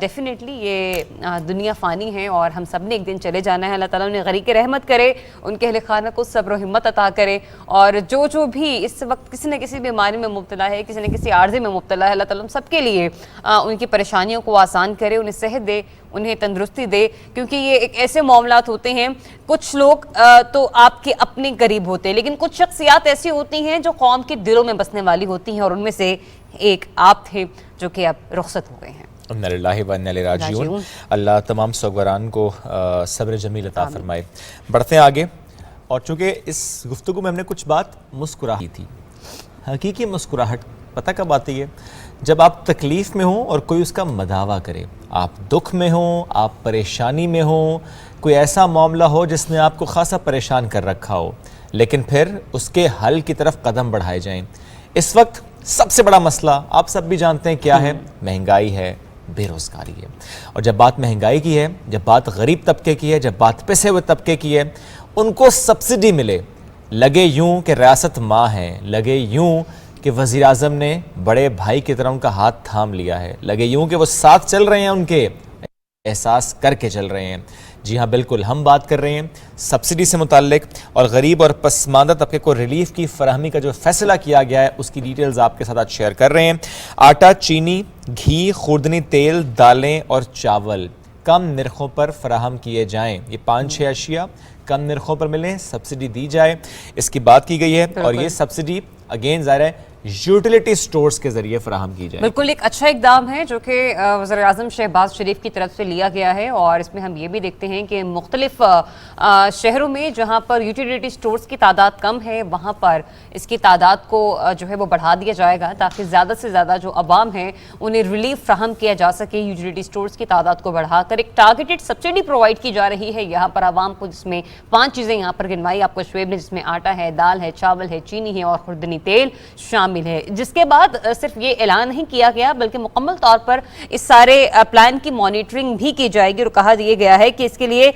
Definitely یہ دنیا فانی ہے اور ہم سب نے ایک دن چلے جانا ہے. اللہ تعالیٰ نے غریق رحمت کرے, ان کے اہل خانہ کو صبر و ہمت عطا کرے, اور جو بھی اس وقت کسی نہ کسی بیماری میں مبتلا ہے, کسی نہ کسی عارضے میں مبتلا ہے, اللہ تعالیٰ ہم سب کے لیے ان کی پریشانیوں کو آسان کرے, انہیں صحت دے, انہیں تندرستی دے, کیونکہ یہ ایک ایسے معاملات ہوتے ہیں, کچھ لوگ تو آپ کے اپنے قریب ہوتے ہیں, لیکن کچھ شخصیات ایسی ہوتی ہیں جو قوم کے دلوں میں بسنے والی ہوتی ہیں, اور ان میں سے ایک آپ تھے جو کہ اب رخصت ہو گئے ہیں. انا للہ و انا الیہ راجعون. اللہ تمام سوگواران کو صبر جمیل عطا فرمائے. بڑھتے ہیں آگے, اور چونکہ اس گفتگو میں ہم نے کچھ بات مسکراہی تھی. حقیقی مسکراہٹ پتہ کب آتی ہے؟ جب آپ تکلیف میں ہوں اور کوئی اس کا مداوع کرے. آپ دکھ میں ہوں, آپ پریشانی میں ہوں, کوئی ایسا معاملہ ہو جس نے آپ کو خاصا پریشان کر رکھا ہو, لیکن پھر اس کے حل کی طرف قدم بڑھائے جائیں. اس وقت سب سے بڑا مسئلہ آپ سب بھی جانتے ہیں کیا ہے؟ مہنگائی ہے, بے روزگاری ہے. اور جب بات مہنگائی کی ہے, جب بات غریب طبقے کی ہے, جب بات پسے ہوئے طبقے کی ہے, ان کو سبسڈی ملے, لگے یوں کہ ریاست ماں ہے, لگے یوں کہ وزیر اعظم نے بڑے بھائی کی طرح ان کا ہاتھ تھام لیا ہے, لگے یوں کہ وہ ساتھ چل رہے ہیں, ان کے احساس کر کے چل رہے ہیں. جی ہاں بالکل, ہم بات کر رہے ہیں سبسڈی سے متعلق, اور غریب اور پسماندہ طبقے کو ریلیف کی فراہمی کا جو فیصلہ کیا گیا ہے اس کی ڈیٹیلز آپ کے ساتھ آج شیئر کر رہے ہیں. آٹا, چینی, گھی, خوردنی تیل, دالیں اور چاول کم نرخوں پر فراہم کیے جائیں. یہ 5-6 اشیاء کم نرخوں پر ملیں, سبسڈی دی جائے, اس کی بات کی گئی ہے. اور یہ سبسڈی اگین ظاہر ہے یوٹیلیٹی سٹورز کے ذریعے فراہم کی جائے. بالکل ایک اچھا اقدام ہے جو کہ وزیر اعظم شہباز شریف کی طرف سے لیا گیا ہے, اور اس میں ہم یہ بھی دیکھتے ہیں کہ مختلف شہروں میں جہاں پر یوٹیلیٹی سٹورز کی تعداد کم ہے وہاں پر اس کی تعداد کو جو ہے وہ بڑھا دیا جائے گا, تاکہ زیادہ سے زیادہ جو عوام ہیں انہیں ریلیف فراہم کیا جا سکے. یوٹیلیٹی سٹورز کی تعداد کو بڑھا کر ایک ٹارگیٹڈ سبسڈی پرووائڈ کی جا رہی ہے یہاں پر عوام کو, جس میں 5 چیزیں یہاں پر گنوائی آپ کو شعیب نے, جس میں آٹا ہے, دال ہے, چاول ہے, چینی ہے اور خوردنی تیل شامل ہے. جس کے بعد صرف یہ اعلان نہیں کیا گیا بلکہ مکمل طور پر اس سارے پلان کی مانیٹرنگ بھی کی جائے گی, اور کہا یہ گیا ہے کہ اس کے لیے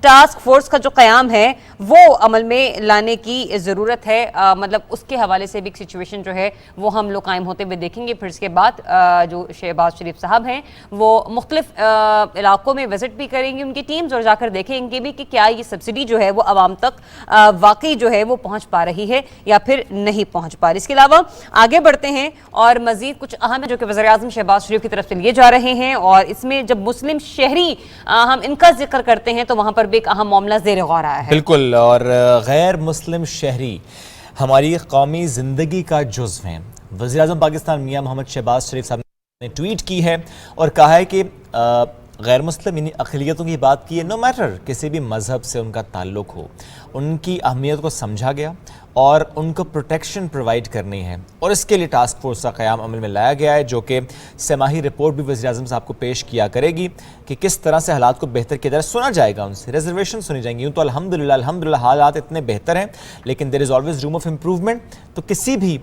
ٹاسک فورس کا جو قیام ہے وہ عمل میں لانے کی ضرورت ہے. مطلب اس کے حوالے سے بھی ایک سچویشن جو ہے وہ ہم لوگ قائم ہوتے ہوئے دیکھیں گے. پھر اس کے بعد جو شہباز شریف صاحب ہیں وہ مختلف علاقوں میں وزٹ بھی کریں گے ان کی ٹیمز, اور جا کر دیکھیں گے بھی کہ کیا یہ سبسڈی جو ہے وہ عوام تک واقعی جو ہے وہ پہنچ پا رہی ہے یا پھر نہیں پہنچ پا رہی. اس کے علاوہ آگے بڑھتے ہیں اور مزید کچھ اہم ہے جو کہ وزیر اعظم شہباز شریف کی طرف سے لیے جا رہے ہیں, اور اس میں جب مسلم شہری ہم ان کا ذکر کرتے ہیں تو وہاں پر بھی ایک اہم معاملہ زیر غور آیا ہے. بالکل, اور غیر مسلم شہری ہماری قومی زندگی کا جزو ہیں. وزیر اعظم پاکستان میاں محمد شہباز شریف صاحب نے ٹویٹ کی ہے اور کہا ہے کہ غیر مسلم یعنی اقلیتوں کی بات کی ہے, نو میٹر کسی بھی مذہب سے ان کا تعلق ہو, ان کی اہمیت کو سمجھا گیا اور ان کو پروٹیکشن پرووائڈ کرنی ہے, اور اس کے لیے ٹاسک فورس کا قیام عمل میں لایا گیا ہے, جو کہ سماحی رپورٹ بھی وزیر اعظم صاحب کو پیش کیا کرے گی کہ کس طرح سے حالات کو بہتر کیا جائے. سنا جائے گا ان سے, ریزرویشن سنی جائیں گی. یوں تو الحمدللہ حالات اتنے بہتر ہیں, لیکن there is always room of improvement. تو کسی بھی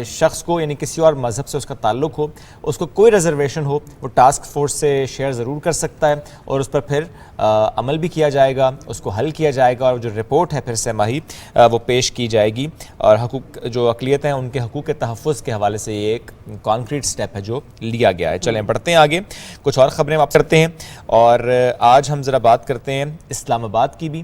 شخص کو یعنی کسی اور مذہب سے اس کا تعلق ہو, اس کو کوئی ریزرویشن ہو, وہ ٹاسک فورس سے شیئر ضرور کر سکتا ہے, اور اس پر پھر عمل بھی کیا جائے گا, اس کو حل کیا جائے گا, اور جو رپورٹ ہے پھر سماحی وہ پیش کی جائے گی. اور حقوق جو اقلیت ہیں ان کے حقوق کے تحفظ کے حوالے سے یہ ایک کانکریٹ سٹیپ ہے جو لیا گیا ہے. چلیں بڑھتے ہیں آگے, کچھ اور خبریں آپ کرتے ہیں, اور آج ہم ذرا بات کرتے ہیں اسلام آباد کی بھی.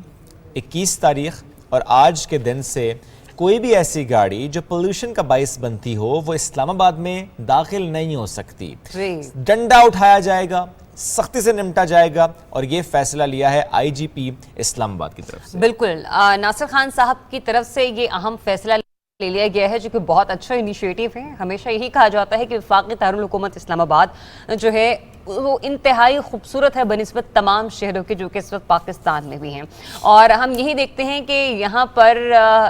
21 تاریخ اور آج کے دن سے کوئی بھی ایسی گاڑی جو پولوشن کا باعث بنتی ہو وہ اسلام آباد میں داخل نہیں ہو سکتی. ڈنڈا اٹھایا جائے گا, سختی سے نمٹا جائے گا, اور یہ فیصلہ لیا ہے آئی جی پی اسلام آباد کی طرف سے. بالکل, ناصر خان صاحب کی طرف سے یہ اہم فیصلہ لے لیا گیا ہے جو کہ بہت اچھا انیشیٹو ہے. ہمیشہ یہی کہا جاتا ہے کہ وفاقی دارالحکومت اسلام آباد جو ہے وہ انتہائی خوبصورت ہے بنسبت تمام شہروں کے جو کہ اس وقت پاکستان میں بھی ہیں, اور ہم یہی دیکھتے ہیں کہ یہاں پر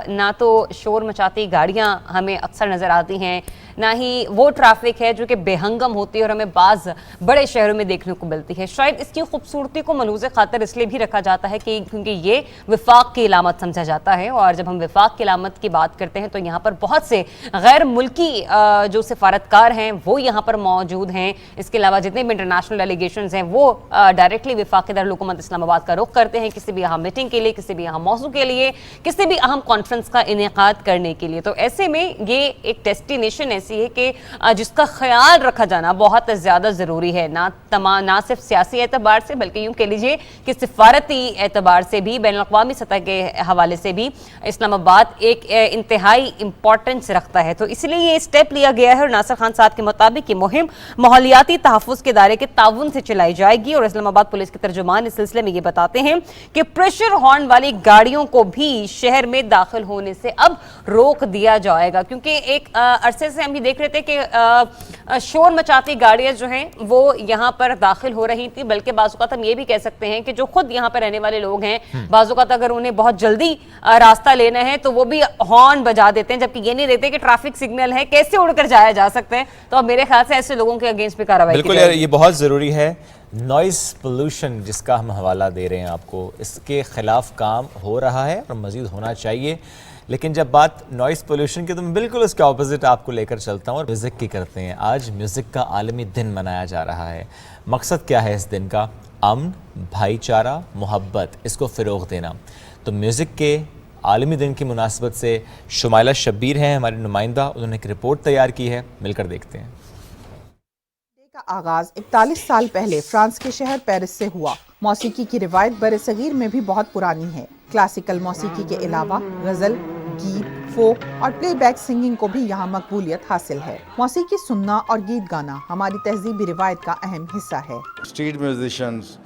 نہ تو شور مچاتی گاڑیاں ہمیں اکثر نظر آتی ہیں, نہ ہی وہ ٹریفک ہے جو کہ بے ہنگم ہوتی ہے اور ہمیں بعض بڑے شہروں میں دیکھنے کو ملتی ہے. شاید اس کی خوبصورتی کو ملوث خاطر اس لیے بھی رکھا جاتا ہے کہ کیونکہ یہ وفاق کی علامت سمجھا جاتا ہے, اور جب ہم وفاق کی علامت کی بات کرتے ہیں تو یہاں پر بہت سے غیر ملکی جو سفارتکار ہیں وہ یہاں پر موجود ہیں. اس کے علاوہ جتنے بھی انٹرنیشنل ڈیلیگیشنز ہیں وہ ڈائریکٹلی وفاقی دارالحکومت اسلام آباد کا رخ کرتے ہیں کسی بھی اہم میٹنگ کے لیے, کسی بھی اہم موضوع کے لیے, کسی بھی اہم کانفرنس کا انعقاد کرنے کے لیے. تو ایسے میں یہ ایک ڈیسٹینیشن ایسی ایسی ہے کہ جس کا خیال رکھا جانا بہت زیادہ ضروری ہے، نہ صرف سیاسی اعتبار سے بلکہ یوں کہہ لیجیے کہ سفارتی اعتبار سے بھی، بین الاقوامی سطح کے حوالے سے بھی اسلام آباد ایک انتہائی امپورٹنس رکھتا ہے۔ تو اس لیے یہ اسٹیپ لیا گیا ہے اور ناصر خان صاحب کے مطابق یہ مہم ماحولیاتی تحفظ کے ادارے کے تعاون سے چلائی جائے گی، اور اسلام آباد پولیس کے ترجمان اس سلسلے میں یہ بتاتے ہیں کہ پریشر ہارن والی گاڑیوں کو بھی شہر میں داخل ہونے سے اب روک دیا جائے گا، کیونکہ ایک عرصے سے ہم یہ دیکھ رہے تھے کہ شور مچاتی گاڑیاں جو ہیں وہ یہاں پر داخل ہو رہی تھی، بلکہ بعض اوقات ہم یہ بھی کہہ سکتے ہیں کہ جو خود یہاں پر رہنے والے لوگ ہیں بعض اوقات اگر انہیں بہت جلدی راستہ لینا ہے تو وہ بھی ہارن بجا دیتے ہیں، جبکہ یہ نہیں دیکھتے کہ ٹریفک سگنل ہے، کیسے اڑ کر جایا جا سکتا ہے۔ تو اب میرے خیال سے ایسے لوگوں کے اگینسٹ بھی کارروائی کی جائے گی۔ بالکل، یہ بہت ضروری ہے۔ نوائز پولوشن جس کا ہم حوالہ دے رہے ہیں آپ کو، اس کے خلاف کام ہو رہا ہے اور مزید ہونا چاہیے، لیکن جب بات نوائز پولوشن کی تو میں بالکل اس کے اپوزٹ آپ کو لے کر چلتا ہوں اور میوزک کی کرتے ہیں۔ آج میوزک کا عالمی دن منایا جا رہا ہے۔ مقصد کیا ہے اس دن کا؟ امن، بھائی چارہ، محبت، اس کو فروغ دینا۔ تو میوزک کے عالمی دن کی مناسبت سے شمائلہ شبیر ہیں ہماری نمائندہ، انہوں نے ایک رپورٹ تیار کی ہے، مل کر دیکھتے ہیں۔ کا آغاز 41 سال پہلے فرانس کے شہر پیرس سے ہوا۔ موسیقی کی روایت برصغیر میں بھی بہت پرانی ہے۔ کلاسیکل موسیقی کے علاوہ غزل، گیت، فوک اور پلے بیک سنگنگ کو بھی یہاں مقبولیت حاصل ہے۔ موسیقی سننا اور گیت گانا ہماری تہذیبی روایت کا اہم حصہ ہے۔ اسٹریٹ میوزیشنز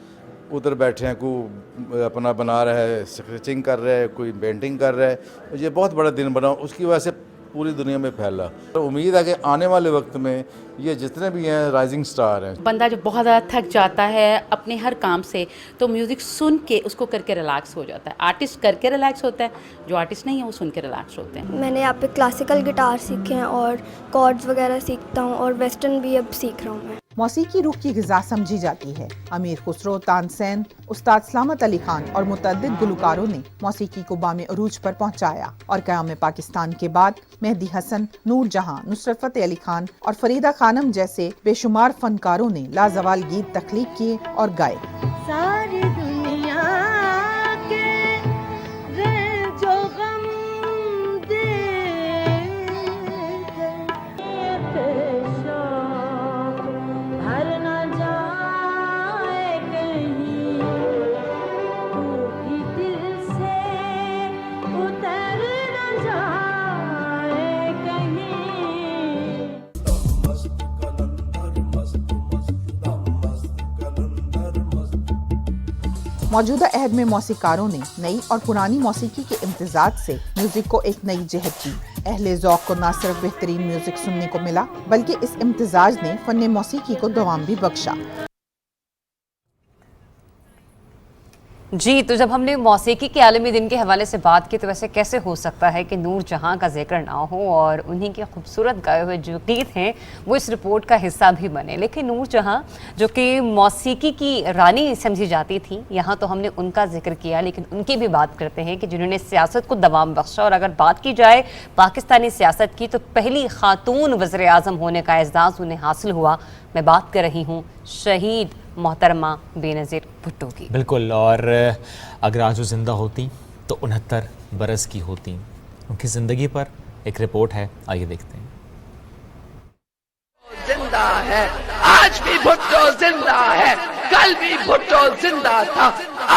ادھر بیٹھے ہیں، کوئی اپنا بنا رہا ہے، اسکیچنگ کر رہا ہے، کوئی پینٹنگ کر رہا ہے۔ یہ بہت بڑا دن بنا، اس کی وجہ سے پوری دنیا میں پھیلا۔ امید ہے کہ آنے والے وقت میں یہ جتنے بھی ہیں رائزنگ سٹار ہیں۔ بندہ جو بہت زیادہ تھک جاتا ہے اپنے ہر کام سے، تو میوزک سن کے اس کو کر کے ریلیکس ہو جاتا ہے۔ آرٹسٹ کر کے ریلیکس ہوتا ہے، جو آرٹسٹ نہیں ہے وہ سن کے ریلیکس ہوتے ہیں۔ میں نے یہاں پہ کلاسیکل گٹار سیکھے ہیں اور کارڈز وغیرہ سیکھتا ہوں، اور ویسٹرن بھی اب سیکھ رہا ہوں میں۔ موسیقی روح کی غذا سمجھی جاتی ہے۔ امیر خسرو، تانسین، استاد سلامت علی خان اور متعدد گلوکاروں نے موسیقی کو بام عروج پر پہنچایا، اور قیام پاکستان کے بعد مہدی حسن، نور جہاں، نصرت فتح علی خان اور فریدہ خانم جیسے بے شمار فنکاروں نے لازوال گیت تخلیق کیے اور گائے۔ ساری دنیا کے جو غم دے ہر نہ جائے کہیں، تو بھی دل سے اتر نہ جائے کہیں۔ موجودہ عہد میں موسیقاروں نے نئی اور پرانی موسیقی کے امتزاج سے میوزک کو ایک نئی جہت دی۔ اہل ذوق کو نہ صرف بہترین میوزک سننے کو ملا، بلکہ اس امتزاج نے فن موسیقی کو دوام بھی بخشا۔ جی، تو جب ہم نے موسیقی کے عالمی دن کے حوالے سے بات کی تو ویسے کیسے ہو سکتا ہے کہ نور جہاں کا ذکر نہ ہو اور انہی کے خوبصورت گائے ہوئے جو گیت ہیں وہ اس رپورٹ کا حصہ بھی بنے۔ لیکن نور جہاں جو کہ موسیقی کی رانی سمجھی جاتی تھی، یہاں تو ہم نے ان کا ذکر کیا، لیکن ان کی بھی بات کرتے ہیں کہ جنہوں نے سیاست کو دوام بخشا۔ اور اگر بات کی جائے پاکستانی سیاست کی تو پہلی خاتون وزیر اعظم ہونے کا اعزاز انہیں حاصل ہوا۔ میں بات کر رہی ہوں شہید محترمہ بے نظیر بھٹو کی۔ بالکل، اور اگر آج وہ زندہ ہوتی تو 69 برس کی ہوتی۔ ان کی زندگی پر ایک رپورٹ ہے، آئیے دیکھتے ہیں۔ زندہ ہے، آج بھی بھٹو زندہ ہے، کل بھی بھٹو زندہ تھا،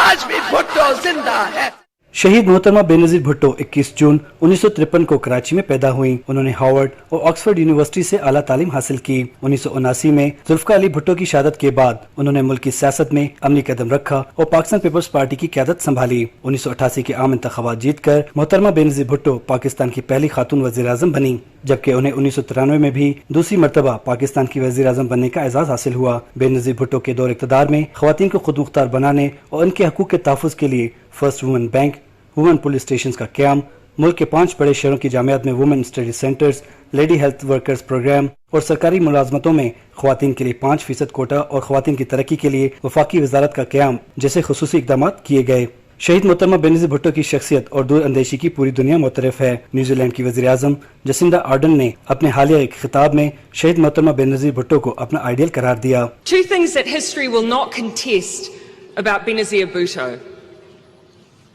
آج بھی بھٹو زندہ ہے۔ شہید محترمہ بے نظیر بھٹو 21 جون 1953 کو کراچی میں پیدا ہوئیں۔ انہوں نے ہارورڈ اور آکسفورڈ یونیورسٹی سے اعلیٰ تعلیم حاصل کی۔ 1979 میں ذوالفقار علی بھٹو کی شہادت کے بعد انہوں نے ملک کی سیاست میں عملی قدم رکھا اور پاکستان پیپلز پارٹی کی قیادت سنبھالی۔ 1988 کے عام انتخابات جیت کر محترمہ بے نظیر بھٹو پاکستان کی پہلی خاتون وزیر اعظم بنی، جبکہ انہیں 1993 میں بھی دوسری مرتبہ پاکستان کی وزیر اعظم بننے کا اعزاز حاصل ہوا۔ بے نظیر بھٹو کے دور اقتدار میں خواتین کو خود مختار بنانے اور ان کے حقوق کے تحفظ کے لیے first women bank, women police stations کا قیام، ملک کے 5 بڑے شہروں کی جامعات میں women study centres, lady health workers programme اور سرکاری ملازمتوں میں خواتین کے لیے 5% کوٹا اور خواتین کی ترقی کے لیے وفاقی وزارت کا قیام جیسے خصوصی اقدامات کیے گئے۔ شہید محترمہ بے نظیر بھٹو کی شخصیت اور دور اندیشی کی پوری دنیا معترف ہے۔ نیوزی لینڈ کی وزیر اعظم جسنڈا آرڈن نے اپنے حالیہ ایک خطاب میں شہید محترمہ بے نظیر بھٹو کو اپنا آئیڈیل قرار دیا۔ Two things that history will not contest about Benazir Bhutto.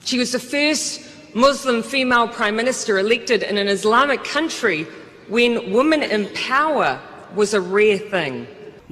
She was the first Muslim female Prime Minister elected in an Islamic country when women in power was a rare thing.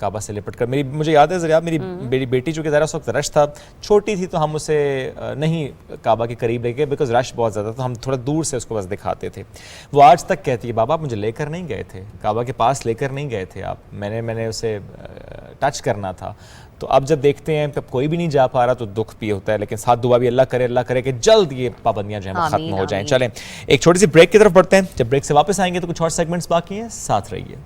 کعبہ سے لپٹ کر. مجھے یاد ہے ذرا میری بیٹی چونکہ ذرا اس وقت رش تھا, چھوٹی تھی, تو ہم اسے نہیں کعبہ کے قریب لے گئے بیکاز رش بہت زیادہ تھا, ہم تھوڑا دور سے اس کو بس دکھاتے تھے. وہ آج تک کہتی ہے بابا آپ مجھے لے کر نہیں گئے تھے, کعبہ کے پاس لے کر نہیں گئے تھے آپ, میں نے اسے ٹچ کرنا تھا. تو اب جب دیکھتے ہیں کہ کوئی بھی نہیں جا پا رہا تو دکھ بھی ہوتا ہے, لیکن ساتھ دعا بھی اللہ کرے کہ جلد یہ پابندیاں جو ہیں وہ ختم ہو جائیں. چلیں ایک چھوٹی سی بریک کی طرف بڑھتے ہیں, جب بریک سے واپس آئیں گے تو کچھ اور سیگمنٹس باقی ہیں, ساتھ رہیے.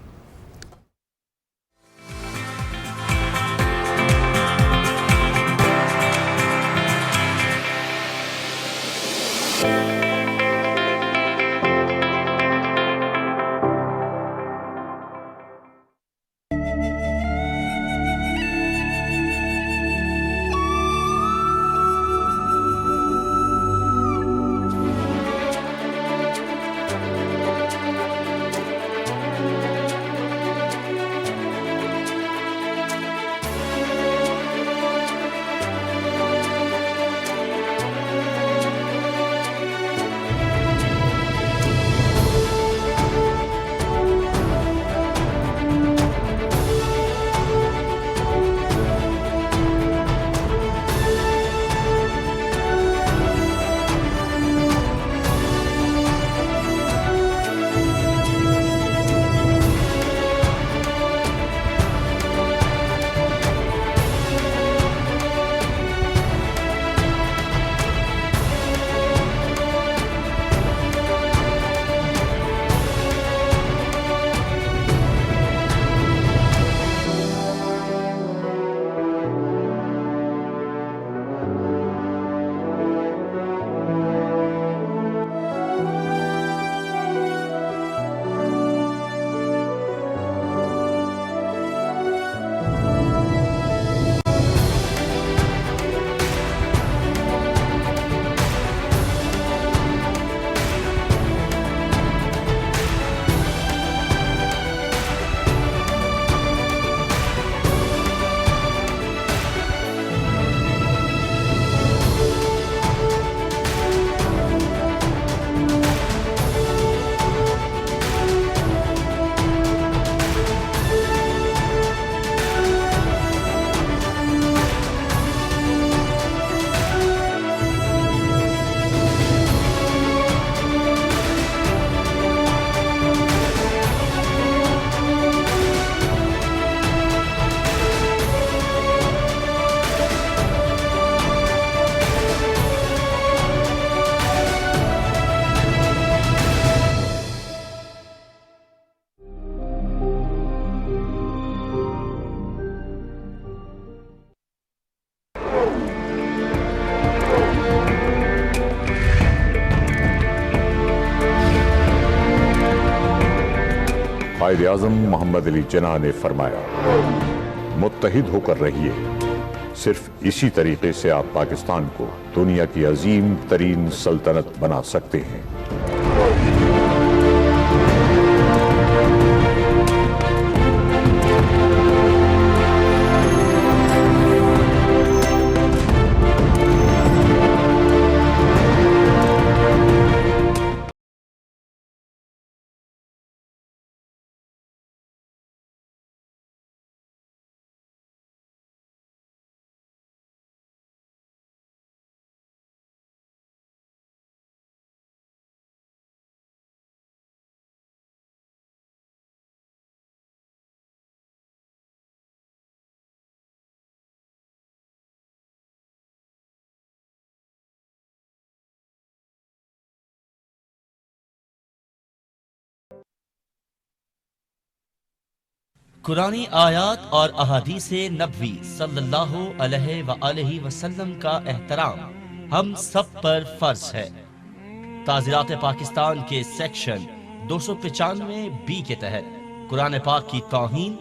قائد اعظم محمد علی جناح نے فرمایا متحد ہو کر رہیے, صرف اسی طریقے سے آپ پاکستان کو دنیا کی عظیم ترین سلطنت بنا سکتے ہیں. قرآنی آیات اور احادیث نبوی صلی اللہ علیہ وآلہ وسلم کا احترام ہم سب پر فرض ہے. تعزیرات پاکستان کے سیکشن 295 بی کے تحت قرآن پاک کی توہین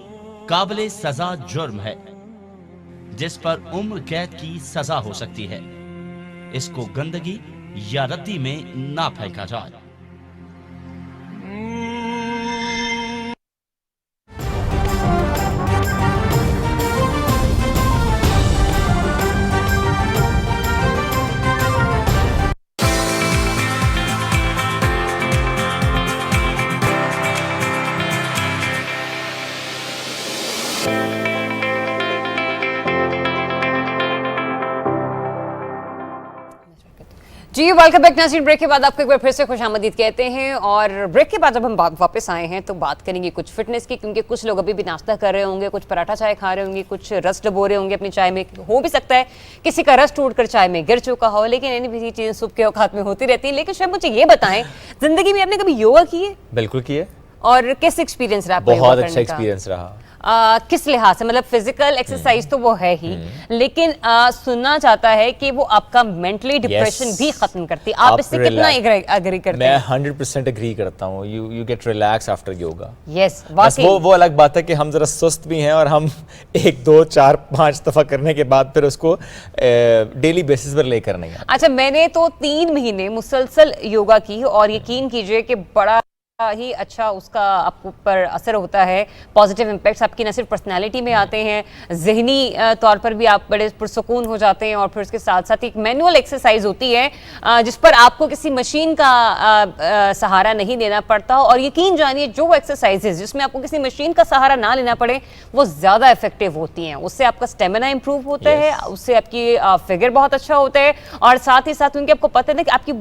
قابل سزا جرم ہے جس پر عمر قید کی سزا ہو سکتی ہے. اس کو گندگی یا ردی میں نہ پھینکا جائے. جی ویلکم بیک ناظرین. بریک کے بعد آپ کو ایک بار پھر سے خوش آمدید کہتے ہیں, اور بریک کے بعد جب ہم واپس آئے ہیں تو بات کریں گے کچھ فٹنس کی, کیونکہ کچھ لوگ ابھی بھی ناشتہ کر رہے ہوں گے, کچھ پراٹھا چائے کھا رہے ہوں گے, کچھ رس ڈبو رہے ہوں گے اپنی چائے میں. ہو بھی سکتا ہے کسی کا رس ٹوٹ کر چائے میں گر چکا ہو, لیکن اینی بھی چیزیں صبح کے اوقات میں ہوتی رہتی ہیں. لیکن شاید مجھے یہ بتائیں, زندگی میں آپ نے کبھی یوگا کی ہے؟ بالکل کی ہے. اور کیسے ایکسپیرینس رہا؟ بہت اچھا ایکسپیرینس رہا. کس لحاظ سے؟ مطلب فزیکل ایکسرسائز تو وہ ہے ہی, لیکن سننا چاہتا ہے کہ وہ آپ کا مینٹلی ڈپریشن بھی ختم کرتی ہے. آپ اس سے کتنا اگری کرتے ہیں؟ میں 100% اگری کرتا ہوں. You get relax after yoga. Yes, بس وہ الگ بات ہے کہ ہم ذرا سست بھی ہیں, اور ہم 1 2 4 5 دفعہ کرنے کے بعد پھر اس کو ڈیلی بیسس پر لے کر نہیں آتے. اچھا, میں نے تو 3 مہینے مسلسل یوگا کی, اور یقین کیجئے کہ بڑا ہی اچھا اس کا آپ پر اثر ہوتا ہے. پازیٹیو امپیکٹس آپ کی نہ صرف پرسنالٹی میں آتے ہیں, ذہنی طور پر بھی آپ بڑے پرسکون ہو جاتے ہیں. اور پھر اس کے ساتھ ساتھ ایک مینول ایکسرسائز ہوتی ہے جس پر آپ کو کسی مشین کا سہارا نہیں دینا پڑتا, اور یقین جانیے جو وہ ایکسرسائزز جس میں آپ کو کسی مشین کا سہارا نہ لینا پڑے وہ زیادہ افیکٹو ہوتی ہیں. اس سے آپ کا اسٹیمنا امپروو ہوتا ہے, اس سے آپ کی فگر بہت اچھا ہوتا ہے, اور ساتھ ہی ساتھ کیونکہ آپ کو پتہ ہے کہ آپ کی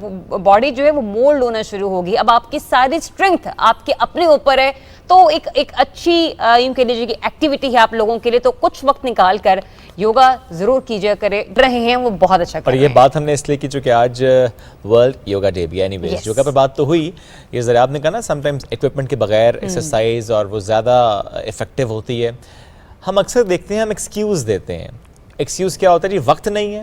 باڈی جو ہے وہ مولڈ ہونا شروع ہوگی. اب آپ کی ساری آپ کے اپنے اوپر ہے, تو ایک اچھی یوں کہہ لیجیے کہ ایکٹیویٹی ہے آپ لوگوں کے لیے. تو کچھ وقت نکال کر یوگا ضرور کیجیے کرے رہے ہیں, وہ بہت اچھا کر رہے ہیں. اور یہ بات ہم نے اس لیے کی چونکہ آج ورلڈ یوگا ڈے بھی. اینی ویز یوگا پر بات تو ہوئی, یہ ذرا آپ نے کہا نا سم ٹائمز ایکوپمنٹ کے بغیر ایکسرسائز اور وہ زیادہ افیکٹو ہوتی ہے. ہم اکثر دیکھتے ہیں ہم ایکسکیوز دیتے ہیں. ایکسکیوز کیا ہوتا ہے جی؟ وقت نہیں ہے,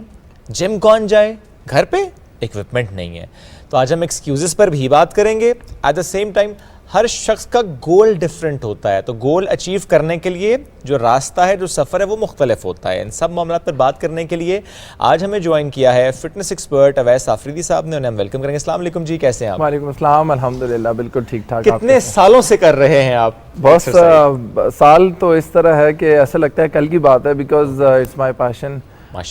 جم کون جائے, گھر پہ ایکوپمنٹ نہیں ہے. تو آج ہم ایکسکیوزز پر بھی بات کریں گے. ایٹ دا سیم ٹائم ہر شخص کا گول ڈیفرنٹ ہوتا ہے, تو گول اچیو کرنے کے لیے جو راستہ ہے, جو سفر ہے, وہ مختلف ہوتا ہے. ان سب معاملات پر بات کرنے کے لیے آج ہمیں جوائن کیا ہے فٹنس ایکسپرٹ اویس آفریدی صاحب نے, انہیں ہم ویلکم کریں گے. السلام علیکم جی, کیسے ہیں آپ؟ وعلیکم السلام, الحمدللہ بالکل ٹھیک ٹھاک. کتنے سالوں سے کر رہے ہیں آپ؟ بس سال تو اس طرح ہے کہ ایسا لگتا ہے کل کی بات ہے, بیکاز اٹس مائی پیشن,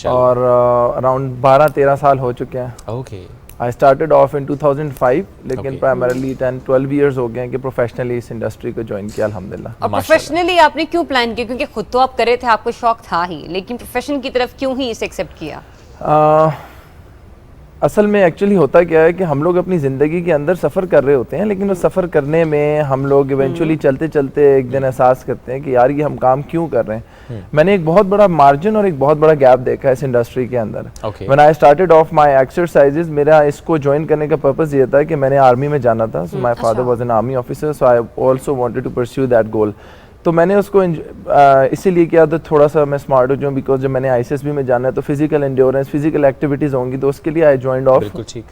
اور اراؤنڈ 12-13 سال ہو چکے ہیں. Okay. I started off in 2005, لیکن primarily 10-12 years ہو گئے ہیں کہ پروفیشنلی اس انڈسٹری کو جوائن کیا الحمدللہ. اور پروفیشنلی آپ نے کیوں پلان کیا؟ کیونکہ خود تو آپ کرے تھے, آپ کو شوق تھا ہی, لیکن پروفیشن کی طرف کیوں ہی اسے ایکسیپٹ کیا؟ اصل میں ایکچولی ہوتا کیا ہے کہ ہم لوگ اپنی زندگی کے اندر سفر کر رہے ہوتے ہیں, لیکن وہ سفر کرنے میں ہم لوگ ایونچولی چلتے چلتے ایک دن احساس کرتے ہیں کہ یار یہ ہم کام کیوں کر رہے ہیں. میں نے ایک بہت بڑا مارجن اور ایک بہت بڑا گیپ دیکھا ہے اس انڈسٹری کے اندر. when I started off my exercises, میرا اس کو جوائن کرنے کا پرپز یہ تھا کہ میں نے آرمی میں جانا تھا. so my father was an army officer, so I also wanted to pursue that goal. تو میں نے اس کو اسی لیے کیا تھا تھوڑا سا میں اسمارٹ ہو جاؤں, بیکاز جب میں نے آئی سی ایس بی میں جانا ہے تو فزیکل انڈیورنس, فزیکل ایکٹیویٹیز ہوں گی, تو اس کے لیے آئی جوائنڈ آف. بالکل ٹھیک.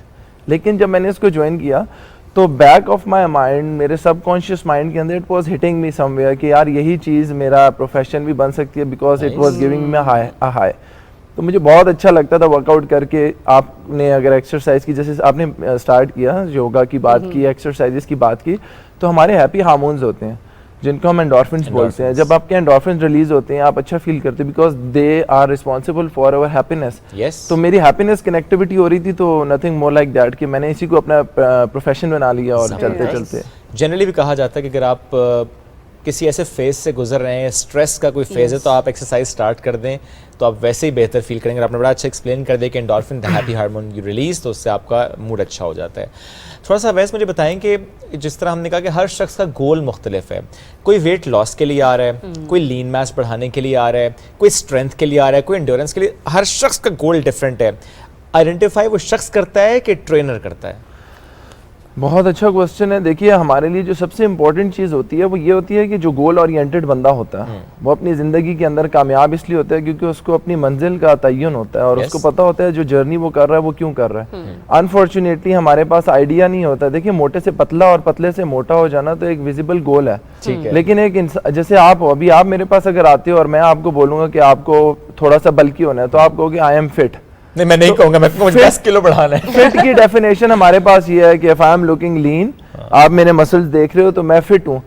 لیکن جب میں نے اس کو جوائن کیا تو بیک آف مائی مائنڈ, میرے سب کانشیس مائنڈ کے اندر it was hitting me somewhere کہ یار یہی چیز میرا پروفیشن بھی بن سکتی ہے, because it was giving me high. تو مجھے بہت اچھا لگتا تھا ورک آؤٹ کر کے. آپ نے اگر ایکسرسائز کی, جیسے آپ نے اسٹارٹ کیا یوگا کی بات کی, ایکسرسائزز کی بات کی, تو ہمارے ہیپی ہارمونز ہوتے ہیں جن کو ہم انڈورفنس بولتے ہیں. جب آپ کے انڈورفنس ریلیز ہوتے ہیں آپ اچھا فیل کرتے ہیں, because they are responsible for our happiness. تو میری ہیپینس کنیکٹیوٹی ہو رہی تھی, تو نتھنگ مور لائک دیٹ کہ میں نے اسی کو اپنا پروفیشن بنا لیا. اور چلتے چلتے جنرلی بھی کہا جاتا ہے کہ اگر آپ کسی ایسے فیز سے گزر رہے ہیں, اسٹریس کا کوئی فیز ہے, تو آپ ایکسرسائز اسٹارٹ کر دیں تو آپ ویسے ہی بہتر فیل کریں گے. آپ نے بڑا اچھا ایکسپلین کر دیا کہ endorphin happy hormone you release, تو اس سے آپ کا موڈ اچھا ہو جاتا ہے. تھوڑا سا ویسے مجھے بتائیں کہ جس طرح ہم نے کہا کہ ہر شخص کا گول مختلف ہے. کوئی ویٹ لاس کے لیے آ رہا ہے, کوئی لین میس بڑھانے کے لیے آ رہا ہے, کوئی اسٹرینتھ کے لیے آ رہا ہے, کوئی انڈیورنس کے لیے. ہر شخص کا گول ڈفرینٹ ہے. آئیڈینٹیفائی وہ شخص کرتا ہے کہ ٹرینر کرتا ہے؟ بہت اچھا کوسچن ہے. دیکھیے ہمارے لیے جو سب سے امپورٹنٹ چیز ہوتی ہے وہ یہ ہوتی ہے کہ جو گول اورینٹڈ بندہ ہوتا ہے وہ اپنی زندگی کے اندر کامیاب اس لیے ہوتا ہے کیونکہ اس کو اپنی منزل کا تعین ہوتا ہے, اور اس کو پتہ ہوتا ہے جو جرنی وہ کر رہا ہے وہ کیوں کر رہا ہے. انفارچونیٹلی ہمارے پاس آئیڈیا نہیں ہوتا. دیکھیے موٹے سے پتلا اور پتلے سے موٹا ہو جانا تو ایک ویزیبل گول ہے, لیکن ایک جیسے آپ ہو, ابھی آپ میرے پاس اگر آتے ہو اور میں آپ کو بولوں گا کہ آپ کو تھوڑا سا بلکی ہونا ہے, تو آپ کہو گے آئی ایم فٹ. نہیں, میں نہیں کہوں گا, میں 10 کلو بڑھانا ہے. فٹ کی ڈیفینیشن ہمارے پاس یہ ہے کہ if I am looking lean, آپ میرے مسلز دیکھ رہے ہو تو میں فٹ ہوں.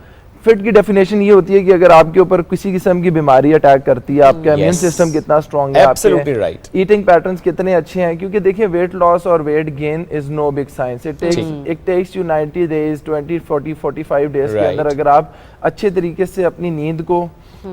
فٹ کی ڈیفینیشن یہ ہوتی ہے کہ اگر آپ کے اوپر کسی قسم کی بیماری اٹیک کرتی ہے, آپ کا امیون سسٹم کتنا اسٹرانگ ہے, آپ کے ایٹنگ پیٹرنز کتنے اچھے ہیں. کیونکہ دیکھیے ویٹ لاس اور weight gain is no big science. It takes you 90 days 20 40 45 days کے اندر اگر آپ اچھے طریقے سے اپنی نیند کو,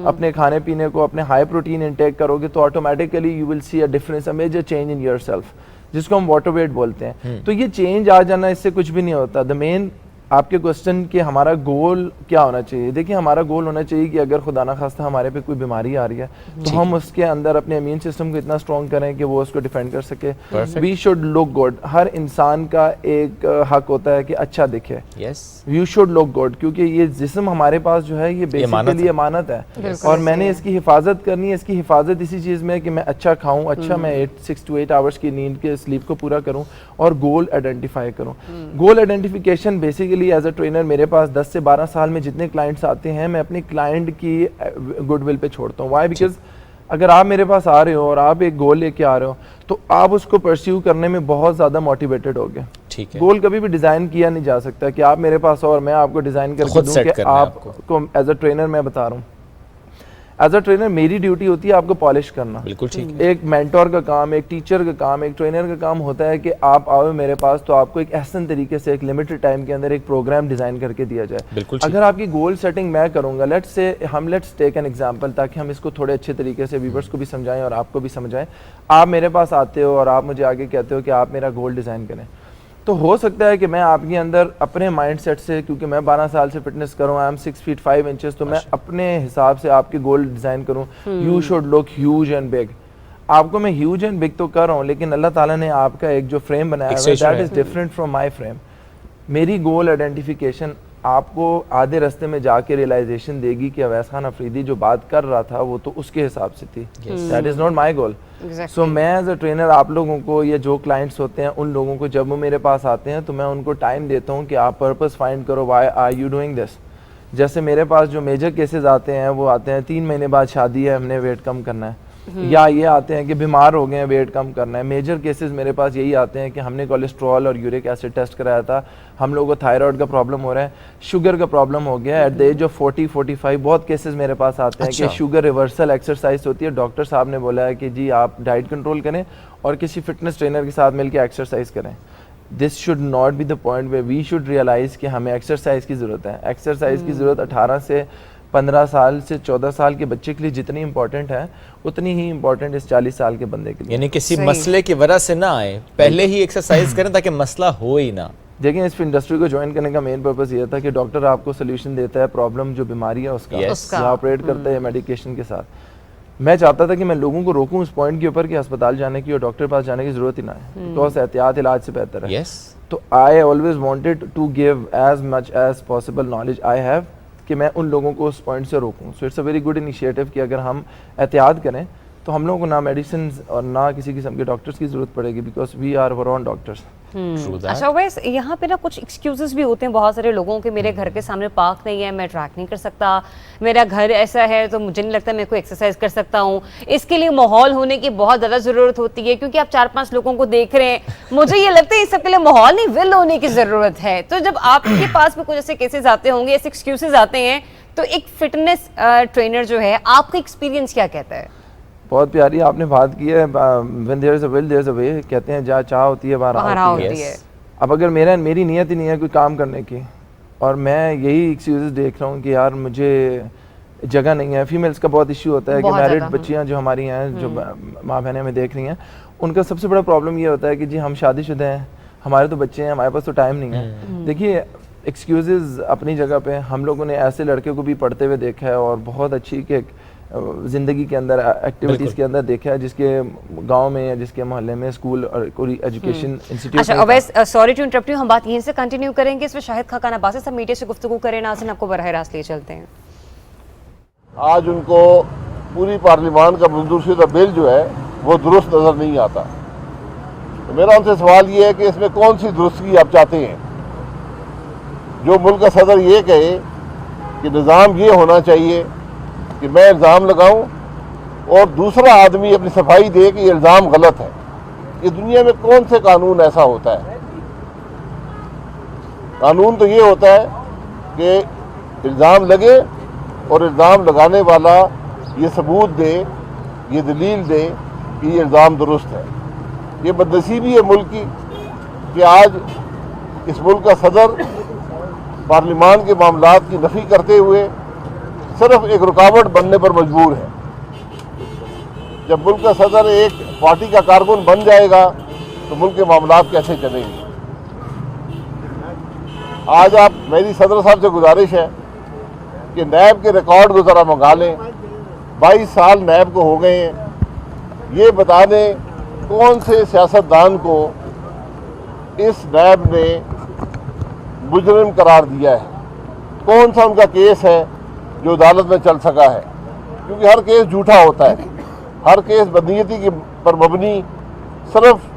اپنے کھانے پینے کو, اپنے ہائی پروٹین انٹیک کرو گے تو automatically you will see a difference, a major change in yourself. جس کو ہم واٹر ویٹ بولتے ہیں. تو یہ چینج آ جانا اس سے کچھ بھی نہیں ہوتا. دا مین آپ کے کوشچن کہ ہمارا گول کیا ہونا چاہیے, دیکھیں ہمارا گول ہونا چاہیے کہ اگر خدا نخواستہ ہمارے پہ کوئی بیماری آ رہی ہے تو ہم اس کے اندر اپنے امیون سسٹم کو اتنا اسٹرانگ کریں کہ وہ اس کو ڈیفینڈ کر سکے. We should look good. ہر انسان کا ایک حق ہوتا ہے کہ اچھا دکھے. یو شوڈ لک گڈ, کیونکہ یہ جسم ہمارے پاس جو ہے یہ بیسیکلی امانت ہے, اور میں نے اس کی حفاظت کرنی ہے. اس کی حفاظت اسی چیز میں ہے کہ میں اچھا کھاؤں, اچھا میں 6 to 8 آورس کی نیند کے سلیپ کو پورا کروں اور گول آئیڈینٹیفائی کروں. Goal identification basically as a trainer میرے پاس 10 سے 12 سال میں جتنے کلائنٹس آتے ہیں میں اپنے کلائنٹ کی گڈ ول پہ چھوڑتا ہوں. وائی؟ بیکاز اگر آپ میرے پاس آ رہے ہو اور آپ ایک گول لے کے آ رہے ہو تو آپ اس کو پرسیو کرنے میں بہت زیادہ موٹیویٹڈ ہو گئے. گول کبھی بھی ڈیزائن کیا نہیں جا سکتا کہ آپ میرے پاس ہو اور میں آپ کو ڈیزائن کر کے دوں کہ آپ کو. ایز اے ٹرینر میں بتا رہا ہوں, ایز اے ٹرینر میری ڈیوٹی ہوتی ہے آپ کو پالش کرنا. بالکل ٹھیک. ایک مینٹور کا کام, ایک ٹیچر کا کام, ایک ٹرینر کا کام ہوتا ہے کہ آپ آؤ میرے پاس تو آپ کو ایک احسن طریقے سے ایک لمیٹڈ ٹائم کے اندر ایک پروگرام ڈیزائن کر کے دیا جائے. بالکل. اگر آپ کی گول سیٹنگ میں کروں گا, لیٹس ٹیک این ایگزامپل تاکہ ہم اس کو تھوڑے اچھے طریقے سے ویورس کو بھی سمجھائیں اور آپ کو بھی سمجھائیں. آپ میرے پاس آتے ہو اور آپ مجھے آگے کہتے ہو کہ آپ میرا گول ڈیزائن کریں, تو ہو سکتا ہے کہ میں آپ کے اندر اپنے مائنڈ سیٹ سے, کیونکہ میں 12 سال سے فٹنس کروں, آئی ایم 6 feet 5 inches, تو میں اپنے حساب سے آپ کے گول ڈیزائن کروں. You should look huge and big. آپ کو میں ہیوج اینڈ بگ تو کر رہا ہوں, لیکن اللہ تعالیٰ نے آپ کا ایک جو فریم بنایا ہے that is different from my frame. میری گول آئیڈینٹیفیکیشن آپ کو آدھے راستے میں جا کے ریئلائزیشن دے گی کہ اویس خان افریدی جو بات کر رہا تھا وہ تو اس کے حساب سے تھی. دیٹ از ناٹ مائی گول. سو میں ایز اے ٹرینر آپ لوگوں کو یا جو کلائنٹس ہوتے ہیں ان لوگوں کو جب وہ میرے پاس آتے ہیں تو میں ان کو ٹائم دیتا ہوں کہ آپ پرپز فائنڈ کرو, why are you doing this. جیسے میرے پاس جو میجر کیسز آتے ہیں وہ آتے ہیں 3 مہینے بعد شادی ہے, ہم نے ویٹ کم کرنا ہے, یا یہ آتے ہیں کہ بیمار ہو گئے ہیں ویٹ کم کرنا ہے. میجر کیسز میرے پاس یہی آتے ہیں کہ ہم نے کولیسٹرول اور یورک ایسڈ ٹیسٹ کرایا تھا, ہم لوگوں کو تھائرائڈ کا پرابلم ہو رہا ہے, شوگر کا پرابلم ہو گیا ہے. ایٹ دا ایج آف 40-45 بہت کیسز میرے پاس آتے ہیں کہ شوگر ریورسل ایکسرسائز ہوتی ہے, ڈاکٹر صاحب نے بولا ہے کہ جی آپ ڈائٹ کنٹرول کریں اور کسی فٹنس ٹرینر کے ساتھ مل کے ایکسرسائز کریں. This should not be the point way we should realise کہ ہمیں ایکسرسائز کی ضرورت ہے. ایکسرسائز کی ضرورت 18 سے 15 سال سے 14 سال کے بچے کے لیے جتنی امپورٹنٹ ہے اتنی ہی امپورٹنٹ اس 40 سال کے بندے کے لیے. یعنی کسی مسئلے کی وجہ سے نہ آئے, پہلے ہی ایکسرسائز کریں تاکہ مسئلہ ہو ہی نہ. دیکھیں اس انڈسٹری کو جوائن کرنے کا مین پرپز یہ تھا کہ ڈاکٹر آپ کو سولوشن دیتا ہے پرابلم جو بیماری ہے اس کا, آپریٹ کرتا ہے میڈیکیشن کے ساتھ. میں چاہتا تھا کہ میں لوگوں کو روکوں اس پوائنٹ کے اوپر کہ ہسپتال جانے کی اور ڈاکٹر پاس جانے کی ضرورت ہی نہ ہے, بیکاز احتیاط علاج سے بہتر ہے. تو I always wanted to give as much as possible knowledge I have کہ میں ان لوگوں کو اس پوائنٹ سے روکوں. So it's a very good initiative کہ اگر ہم احتیاط کریں تو ہم لوگوں کو نہ میڈیسنز اور نہ کسی قسم کے ڈاکٹرز کی ضرورت پڑے گی, بیکاز وی آر اور اون ڈاکٹرز. اچھا ویس یہاں پہ نا کچھ ایکسکیوزز بھی ہوتے ہیں بہت سارے لوگوں کے, میرے گھر کے سامنے پارک نہیں ہے, میں ٹریک نہیں کر سکتا, میرا گھر ایسا ہے تو مجھے نہیں لگتا میں کوئی ایکسرسائز کر سکتا ہوں. اس کے لیے ماحول ہونے کی بہت زیادہ ضرورت ہوتی ہے, کیونکہ آپ 4-5 لوگوں کو دیکھ رہے ہیں. مجھے یہ لگتا ہے اس سب کے لیے ماحول نہیں, ول ہونے کی ضرورت ہے. تو جب آپ کے پاس بھی کچھ ایسے کیسز آتے ہوں گے, ایسے ایکسکیوزز آتے ہیں, تو ایک فٹنس ٹرینر جو ہے آپ کا ایکسپیرینس کیا کہتا ہے؟ بہت پیاری آپ نے بات کی ہے. when there is a will there is a way, کہتے ہیں جہاں چاہ ہوتی ہے وہاں راہ ہوتی ہے. اب اگر میری نیت ہی نہیں ہے کوئی کام کرنے کی اور میں یہی ایکسکیوزز دیکھ رہا ہوں کہ یار مجھے جگہ نہیں ہے. فیمیلز کا بہت ایشو ہوتا ہے کہ میرڈ بچیاں جو ہماری ہیں, جو ماں بہنیں ہمیں دیکھ رہی ہیں, ان کا سب سے بڑا پرابلم یہ ہوتا ہے کہ جی ہم شادی شدہ ہیں, ہمارے تو بچے ہیں, ہمارے پاس تو ٹائم نہیں ہے. دیکھیے ایکسکیوزز اپنی جگہ پہ, ہم لوگوں نے ایسے لڑکے کو بھی پڑھتے ہوئے دیکھا ہے اور بہت اچھی کہ زندگی کے اندر ایکٹیویٹیز کے اندر دیکھا ہے, جس کے گاؤں میں یا جس کے محلے میں اسکول اور کوئی ایجوکیشن انسٹیٹیوٹ. اچھا Awais sorry to interrupt you, ہم بات یہیں سے کنٹینیو کریں گے. اس میں شاہد خاقان عباسی سے میڈیا سے گفتگو کریں, ناظرین آپ کو براہ راست لے چلتے ہیں. آج ان کو پوری پارلیمان کا منظور شدہ بل جو ہے وہ درست نظر نہیں آتا. تو میرا ان سے سوال یہ ہے کہ اس میں کون سی درستگی آپ چاہتے ہیں؟ جو ملک کا صدر یہ کہے کہ نظام یہ ہونا چاہیے کہ میں الزام لگاؤں اور دوسرا آدمی اپنی صفائی دے کہ یہ الزام غلط ہے. یہ دنیا میں کون سے قانون ایسا ہوتا ہے؟ قانون تو یہ ہوتا ہے کہ الزام لگے اور الزام لگانے والا یہ ثبوت دے, یہ دلیل دے کہ یہ الزام درست ہے. یہ بدنصیبی ہے ملک کی کہ آج اس ملک کا صدر پارلیمان کے معاملات کی نفی کرتے ہوئے صرف ایک رکاوٹ بننے پر مجبور ہے. جب ملک کا صدر ایک پارٹی کا کارکن بن جائے گا تو ملک کے معاملات کیسے چلیں گے؟ آج آپ میری صدر صاحب سے گزارش ہے کہ نیب کے ریکارڈ کو ذرا منگا لیں. 22 سال نیب کو ہو گئے ہیں. یہ بتا دیں کون سے سیاستدان کو اس نیب نے مجرم قرار دیا ہے, کون سا ان کا کیس ہے جو عدالت میں چل سکا ہے, کیونکہ ہر کیس جھوٹا ہوتا ہے, ہر کیس بدنیتی پر مبنی صرف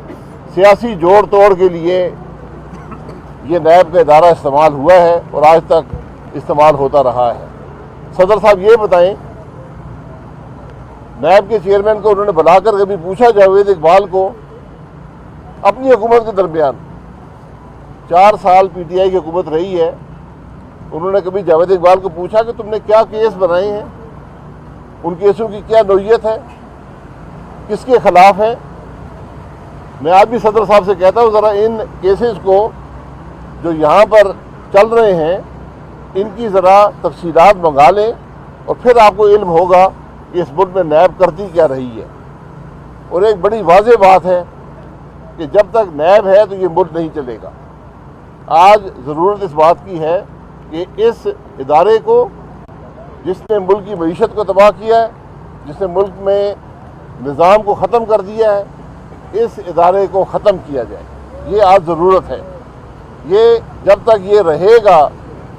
سیاسی جوڑ توڑ کے لیے یہ نیب کا ادارہ استعمال ہوا ہے اور آج تک استعمال ہوتا رہا ہے. صدر صاحب یہ بتائیں, نیب کے چیئرمین کو انہوں نے بلا کر کبھی پوچھا جاوید اقبال کو اپنی حکومت کے درمیان 4 سال پی ٹی آئی کی حکومت رہی ہے, انہوں نے کبھی جاوید اقبال کو پوچھا کہ تم نے کیا کیس بنائے ہیں, ان کیسوں کی کیا نوعیت ہے, کس کے خلاف ہے؟ میں آج بھی صدر صاحب سے کہتا ہوں ذرا ان کیسز کو جو یہاں پر چل رہے ہیں ان کی ذرا تفصیلات منگا لیں اور پھر آپ کو علم ہوگا کہ اس ملک میں نیب کرتی کیا رہی ہے. اور ایک بڑی واضح بات ہے کہ جب تک نیب ہے تو یہ ملک نہیں چلے گا. آج ضرورت اس بات کی ہے کہ اس ادارے کو جس نے ملک کی معیشت کو تباہ کیا ہے, جس نے ملک میں نظام کو ختم کر دیا ہے, اس ادارے کو ختم کیا جائے. یہ آج ضرورت ہے. یہ جب تک یہ رہے گا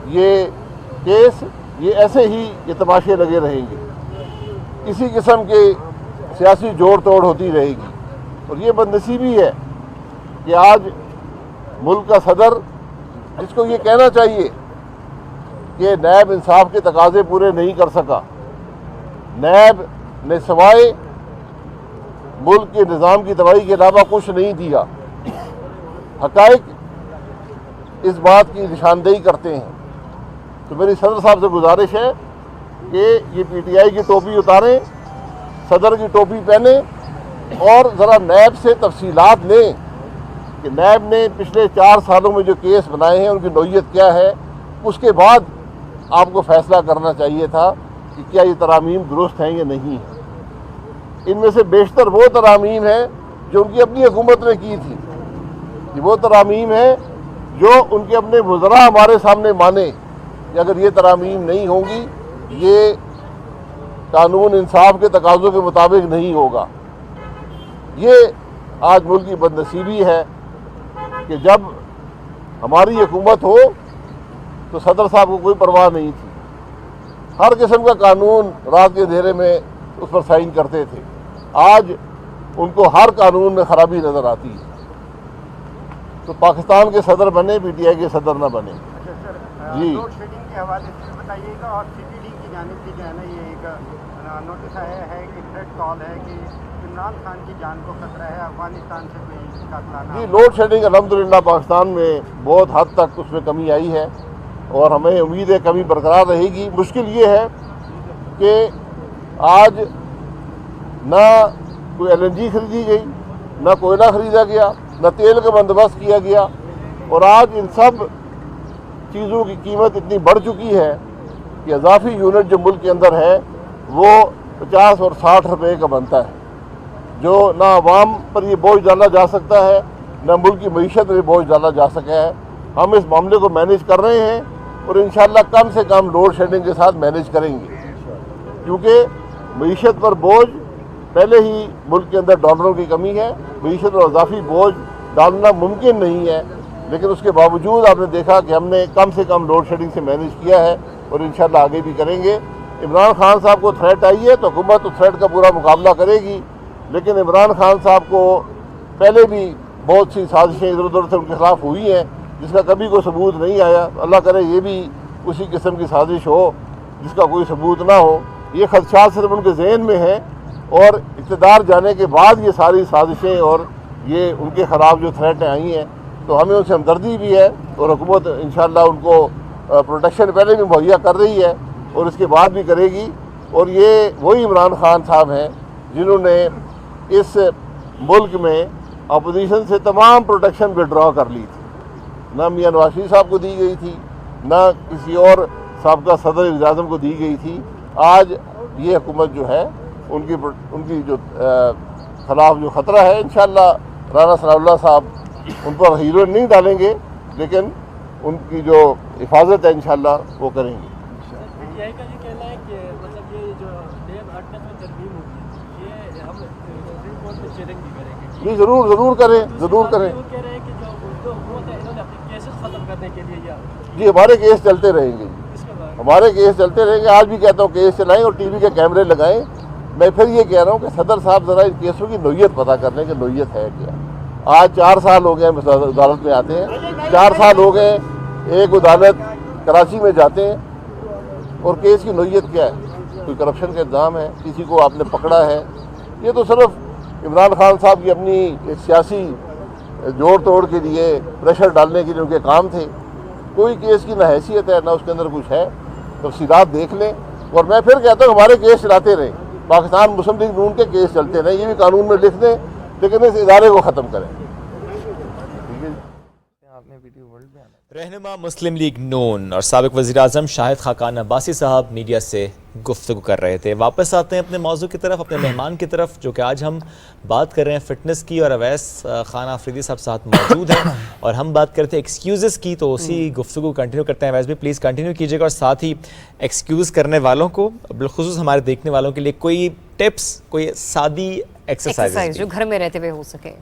یہ کیس, یہ ایسے ہی یہ تماشے لگے رہیں گے, اسی قسم کے سیاسی جوڑ توڑ ہوتی رہے گی. اور یہ بدنصیبی ہے کہ آج ملک کا صدر, جس کو یہ کہنا چاہیے کہ نیب انصاف کے تقاضے پورے نہیں کر سکا, نیب نے سوائے ملک کے نظام کی تباہی کے علاوہ کچھ نہیں دیا. حقائق اس بات کی نشاندہی کرتے ہیں. تو میری صدر صاحب سے گزارش ہے کہ یہ پی ٹی آئی کی ٹوپی اتاریں, صدر کی ٹوپی پہنیں اور ذرا نیب سے تفصیلات لیں کہ نیب نے پچھلے 4 سالوں میں جو کیس بنائے ہیں ان کی نوعیت کیا ہے. اس کے بعد آپ کو فیصلہ کرنا چاہیے تھا کہ کیا یہ ترامیم درست ہیں یا نہیں ہیں. ان میں سے بیشتر وہ ترامیم ہیں جو ان کی اپنی حکومت نے کی تھی. یہ وہ ترامیم ہیں جو ان کے اپنے وزراء ہمارے سامنے مانے کہ اگر یہ ترامیم نہیں ہوں گی یہ قانون انصاف کے تقاضوں کے مطابق نہیں ہوگا. یہ آج ملک کی بدنصیبی ہے کہ جب ہماری حکومت ہو تو صدر صاحب کو کوئی پرواہ نہیں تھی, ہر قسم کا قانون رات کے اندھیرے میں اس پر سائن کرتے تھے. آج ان کو ہر قانون میں خرابی نظر آتی ہے. تو پاکستان کے صدر بنے, پی ٹی آئی کے صدر نہ بنے. جی لوڈ شیڈنگ کے حوالے سے بتائیے گا, اور سی پی ڈی کی جانب سے جو ہے نا یہ ایک نوٹس آیا ہے کہ تھریٹ کال ہے کہ عمران خان کی جان کو خطرہ ہے, افغانستان سے کوئی قاتلانہ. جی لوڈ شیڈنگ الحمدللہ پاکستان میں بہت حد تک اس میں کمی آئی ہے اور ہمیں امید ہے کمی برقرار رہے گی. مشکل یہ ہے کہ آج نہ کوئی ایل این جی خریدی گئی, نہ کوئلہ خریدا گیا, نہ تیل کا بندوبست کیا گیا, اور آج ان سب چیزوں کی قیمت اتنی بڑھ چکی ہے کہ اضافی یونٹ جو ملک کے اندر ہے وہ 50 اور 60 روپے کا بنتا ہے, جو نہ عوام پر یہ بوجھ ڈالا جا سکتا ہے نہ ملک کی معیشت میں بوجھ ڈالا جا سکا ہے. ہم اس معاملے کو مینیج کر رہے ہیں اور انشاءاللہ کم سے کم لوڈ شیڈنگ کے ساتھ مینیج کریں گے, کیونکہ معیشت پر بوجھ پہلے ہی ملک کے اندر ڈالروں کی کمی ہے, معیشت پر اضافی بوجھ ڈالنا ممکن نہیں ہے, لیکن اس کے باوجود آپ نے دیکھا کہ ہم نے کم سے کم لوڈ شیڈنگ سے مینیج کیا ہے اور انشاءاللہ آگے بھی کریں گے. عمران خان صاحب کو تھریٹ آئی ہے تو حکومت اس تھریٹ کا پورا مقابلہ کرے گی, لیکن عمران خان صاحب کو پہلے بھی بہت سی سازشیں ادھر ادھر سے ان کے خلاف ہوئی ہیں جس کا کبھی کوئی ثبوت نہیں آیا. اللہ کرے یہ بھی اسی قسم کی سازش ہو جس کا کوئی ثبوت نہ ہو. یہ خدشات صرف ان کے ذہن میں ہیں اور اقتدار جانے کے بعد یہ ساری سازشیں اور یہ ان کے خلاف جو تھریٹیں آئی ہیں تو ہمیں ان سے ہمدردی بھی ہے اور حکومت انشاءاللہ ان کو پروٹیکشن پہلے بھی مہیا کر رہی ہے اور اس کے بعد بھی کرے گی. اور یہ وہی عمران خان صاحب ہیں جنہوں نے اس ملک میں اپوزیشن سے تمام پروٹیکشن وڈرا کر لی تھی, نہ میاں نواز شریف صاحب کو دی گئی تھی نہ کسی اور سابقہ صدر اعظم کو دی گئی تھی. آج یہ حکومت جو ہے ان کی جو خلاف جو خطرہ ہے انشاءاللہ رانا ثناءاللہ صاحب ان پر ہیروئن نہیں ڈالیں گے، لیکن ان کی جو حفاظت ہے انشاءاللہ وہ کریں گے۔ یہ کہنا ہے کہ مطلب یہ جو ڈیم حرکت میں ترمیم ہوگی یہ ہم سپریم کورٹ میں چیلنج بھی کریں گے۔ جی ضرور کریں، ضرور کریں۔ وہ کہہ رہے ہیں کہ جو حکومت ہے انہوں نے اپنے کیسز ختم کرنے کے لیے جی ہمارے کیس چلتے رہیں گے، ہمارے کیس چلتے رہیں گے۔ آج بھی کہتا ہوں کیس چلائیں اور ٹی وی کے کیمرے لگائیں۔ میں پھر یہ کہہ رہا ہوں کہ صدر صاحب ذرا ان کیسوں کی نوعیت پتہ کر لیں کہ نوعیت ہے کیا۔ آج 4 سال ہو گئے عدالت میں آتے ہیں، 4 سال ہو گئے ایک عدالت کراچی میں جاتے ہیں، اور کیس کی نوعیت کیا ہے؟ کوئی کرپشن کا الزام ہے، کسی کو آپ نے پکڑا ہے؟ یہ تو صرف عمران خان صاحب کی اپنی ایک سیاسی جوڑ توڑ کے لیے، پریشر ڈالنے کے لیے ان کے کام تھے۔ کوئی کیس کی نہ حیثیت ہے نہ اس کے اندر کچھ ہے، تفصیلات دیکھ لیں۔ اور میں پھر کہتا ہوں ہمارے کیس چلاتے رہیں، پاکستان مسلم لیگ نون کے کیس چلتے رہیں، یہ بھی قانون میں لکھ دیں، لیکن اس ادارے کو ختم کریں۔ رہنما مسلم لیگ نون اور سابق وزیراعظم شاہد خاقان عباسی صاحب میڈیا سے گفتگو کر رہے تھے۔ واپس آتے ہیں اپنے موضوع کی طرف، اپنے مہمان کی طرف، جو کہ آج ہم بات کر رہے ہیں فٹنس کی، اور اویس خان آفریدی صاحب ساتھ موجود ہیں اور ہم بات کرتے ہیں ایکسکیوزز کی۔ تو اسی گفتگو کنٹینیو کرتے ہیں۔ اویس بھی پلیز کنٹینیو کیجیے گا، اور ساتھ ہی ایکسکیوز کرنے والوں کو، بالخصوص ہمارے دیکھنے والوں کے لیے کوئی ٹپس، کوئی سادی ایکسرسائز جو گھر میں رہتے ہوئے ہو سکے۔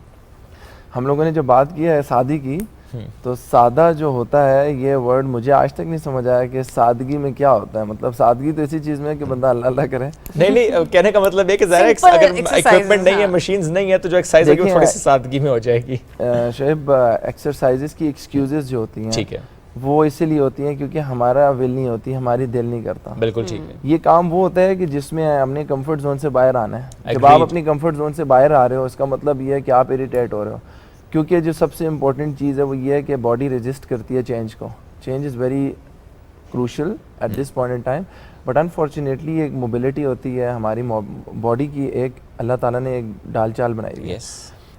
ہم لوگوں نے جو بات کی ہے سادی کی، تو سادہ جو ہوتا ہے یہ ورڈ مجھے آج تک نہیں سمجھ آیا کہ سادگی میں کیا ہوتا ہے۔ مطلب سادگی تو اسی چیز میں ہے کہ بندہ اللہ اللہ کرے۔ نہیں کہنے کا مطلب ہے کہ ظاہر ہے اگر ایکوپمنٹ نہیں ہے، مشینز نہیں ہے، تو جو ایکسرسائز ہے وہ تھوڑی سی سادگی میں ہو جائے گی۔ شعیب ایکسرسائزز کی ایکسکیوزز جو ہوتی ہیں ٹھیک ہے وہ اسی لیے ہوتی ہیں کیونکہ ہمارا ول نہیں ہوتی، ہماری دل نہیں کرتا۔ بالکل ٹھیک ہے۔ یہ کام وہ ہوتا ہے کہ جس میں ہم نے کمفرٹ زون سے باہر آنا ہے۔ جب آپ اپنی کمفرٹ زون سے باہر آ رہے ہو، اس کا مطلب یہ ہے کہ آپ اریٹیٹ ہو رہے ہو، کیونکہ جو سب سے امپورٹنٹ چیز ہے وہ یہ ہے کہ باڈی ریزسٹ کرتی ہے چینج کو۔ Change is very crucial at this point in time, but unfortunately ایک موبلٹی ہوتی ہے ہماری باڈی کی، ایک اللہ تعالیٰ نے ایک ڈال چال بنائی ہے۔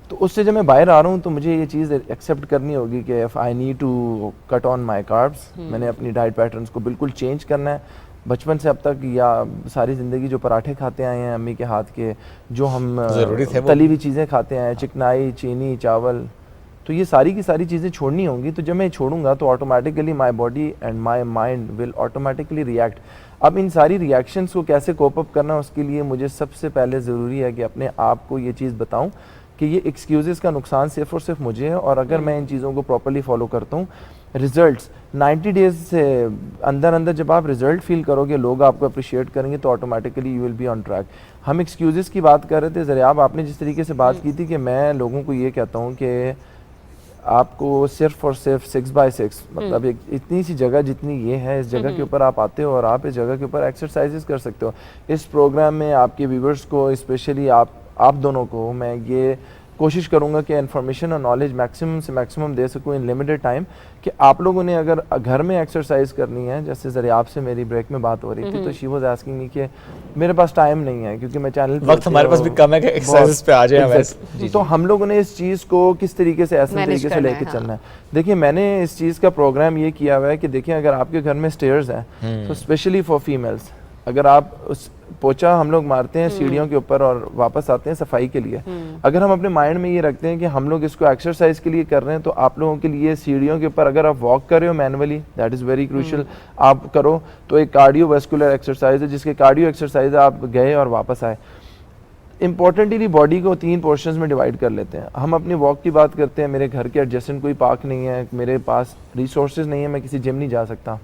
تو اس سے جب میں باہر آ رہا ہوں تو مجھے یہ چیز ایکسیپٹ کرنی ہوگی کہ if I need to cut on my carbs, میں نے اپنی ڈائٹ پیٹرنس کو بالکل چینج کرنا ہے۔ بچپن سے اب تک یا ساری زندگی جو پراٹھے کھاتے آئے ہیں امی کے ہاتھ کے، جو ہم تلی ہوئی چیزیں کھاتے ہیں، چکنائی، چینی، چاول، تو یہ ساری کی ساری چیزیں چھوڑنی ہوں گی۔ تو جب میں چھوڑوں گا تو automatically my body and my mind will automatically react. اب ان ساری ریئیکشنس کو کیسے کوپ اپ کرنا، اس کے لیے مجھے سب سے پہلے ضروری ہے کہ اپنے آپ کو یہ چیز بتاؤں کہ یہ ایکسکیوزز کا نقصان صرف اور صرف مجھے ہے، اور اگر میں ان چیزوں کو پراپرلی فالو کرتا ہوں، ریزلٹس 90 ڈیز سے اندر جب آپ ریزلٹ فیل کرو گے، لوگ آپ کو اپریشیٹ کریں گے، تو automatically you will be on track. ہم ایکسکیوزز کی بات کر رہے تھے، ذریعہ آپ نے جس طریقے سے بات کی تھی کہ میں لوگوں کو یہ کہتا ہوں کہ آپ کو صرف اور صرف 6x6 مطلب ایک اتنی سی جگہ جتنی یہ ہے، اس جگہ کے اوپر آپ آتے ہو اور آپ اس جگہ کے اوپر ایکسرسائزز کر سکتے ہو۔ اس پروگرام میں آپ کے ویورز کو، اسپیشلی آپ دونوں کو میں یہ کوشش کروں گا کہ انفارمیشن اور نالج میکسیمم سے میکسیمم دے سکوں ان لمیٹڈ ٹائم، کہ آپ لوگوں نے اگر گھر میں ایکسرسائز کرنی ہے، جیسے ذرا آپ سے میری بریک میں بات ہو رہی تھی تو شی واز آسکنگ می کہ میرے پاس ٹائم نہیں ہے کیونکہ میں چینل وقت ہمارے پاس بھی کم ہے کہ ایکسرسائز پہ آ جائیں۔ تو ہم لوگوں نے اس چیز کو کس طریقے سے ایسے طریقے سے لے کے چلنا ہے۔ دیکھیں میں نے اس چیز کا پروگرام یہ کیا ہوا ہے کہ دیکھیں اگر آپ کے گھر میں اسٹیئرز ہیں تو اسپیشلی فار فیمیلز، اگر آپ اس پوچھا ہم لوگ مارتے ہیں سیڑھیوں کے اوپر اور واپس آتے ہیں صفائی کے لیے، اگر ہم اپنے مائنڈ میں یہ رکھتے ہیں کہ ہم لوگ اس کو ایکسرسائز کے لیے کر رہے ہیں، تو آپ لوگوں کے لیے سیڑھیوں کے اوپر اگر آپ واک کر رہے ہو manually, that is very crucial, آپ کرو تو ایک کارڈیو ویسکولر ایکسرسائز ہے، جس کے کارڈیو ایکسرسائز آپ گئے اور واپس آئے۔ امپورٹنٹلی باڈی کو 3 پورشنز میں ڈیوائڈ کر لیتے ہیں۔ ہم اپنی واک کی بات کرتے ہیں، میرے گھر کے ایڈجسٹنٹ کوئی پارک نہیں ہے، میرے پاس ریسورسز نہیں ہے، میں کسی جم نہیں جا سکتا،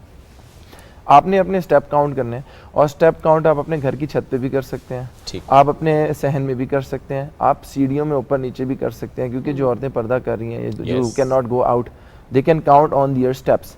آپ نے اپنے اسٹیپ کاؤنٹ کرنے، اور اسٹیپ کاؤنٹ آپ اپنے گھر کی چھت پہ بھی کر سکتے ہیں، آپ اپنے صحن میں بھی کر سکتے ہیں، آپ سیڑھیوں میں اوپر نیچے بھی کر سکتے ہیں، کیونکہ جو عورتیں پردہ کر رہی ہیں جو can not go out, they can count on their steps.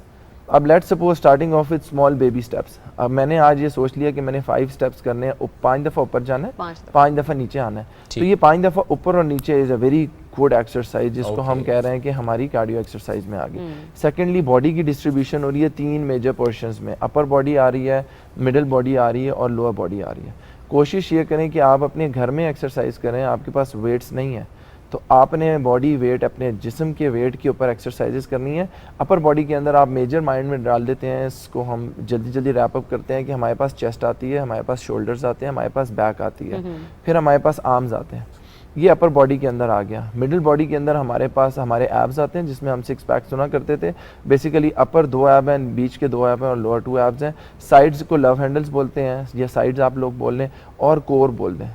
اب let suppose starting off with small baby steps, اب میں نے آج یہ سوچ لیا کہ میں نے 5 اسٹیپس کرنے ہیں، 5 دفعہ اوپر جانا ہے، 5 دفعہ نیچے آنا ہے، تو یہ 5 دفعہ اوپر اور نیچے از اے ویری گڈ ایکسرسائز، جس کو ہم کہہ رہے ہیں کہ ہماری کارڈیو ایکسرسائز میں آ گئی۔ سیکنڈلی باڈی کی ڈسٹریبیوشن ہو رہی ہے 3 میجر پورشنز میں، اپر باڈی آ رہی ہے، مڈل باڈی آ رہی ہے اور لوور باڈی آ رہی ہے۔ کوشش یہ کریں کہ آپ اپنے گھر میں ایکسرسائز کریں، آپ کے پاس ویٹس نہیں ہیں تو آپ نے باڈی ویٹ، اپنے جسم کے ویٹ کے اوپر ایکسرسائزز کرنی ہے۔ اپر باڈی کے اندر آپ میجر مائنڈ میں ڈال دیتے ہیں، اس کو ہم جلدی ریپ اپ کرتے ہیں کہ ہمارے پاس چیسٹ آتی ہے، ہمارے پاس شولڈرز آتے ہیں، ہمارے پاس بیک آتی ہے، پھر ہمارے پاس آرمز آتے ہیں۔ یہ اپر باڈی کے اندر آ گیا. مڈل باڈی کے اندر ہمارے پاس ہمارے ایبز آتے ہیں جس میں ہم 6 پیک سنا کرتے تھے. بیسیکلی اپر 2 ایب ہیں, بیچ کے 2 ایب ہیں اور لوور 2 ایبز ہیں. سائڈز کو لو ہینڈلز بولتے ہیں یا سائڈز آپ لوگ بول لیں اور کور بول دیں.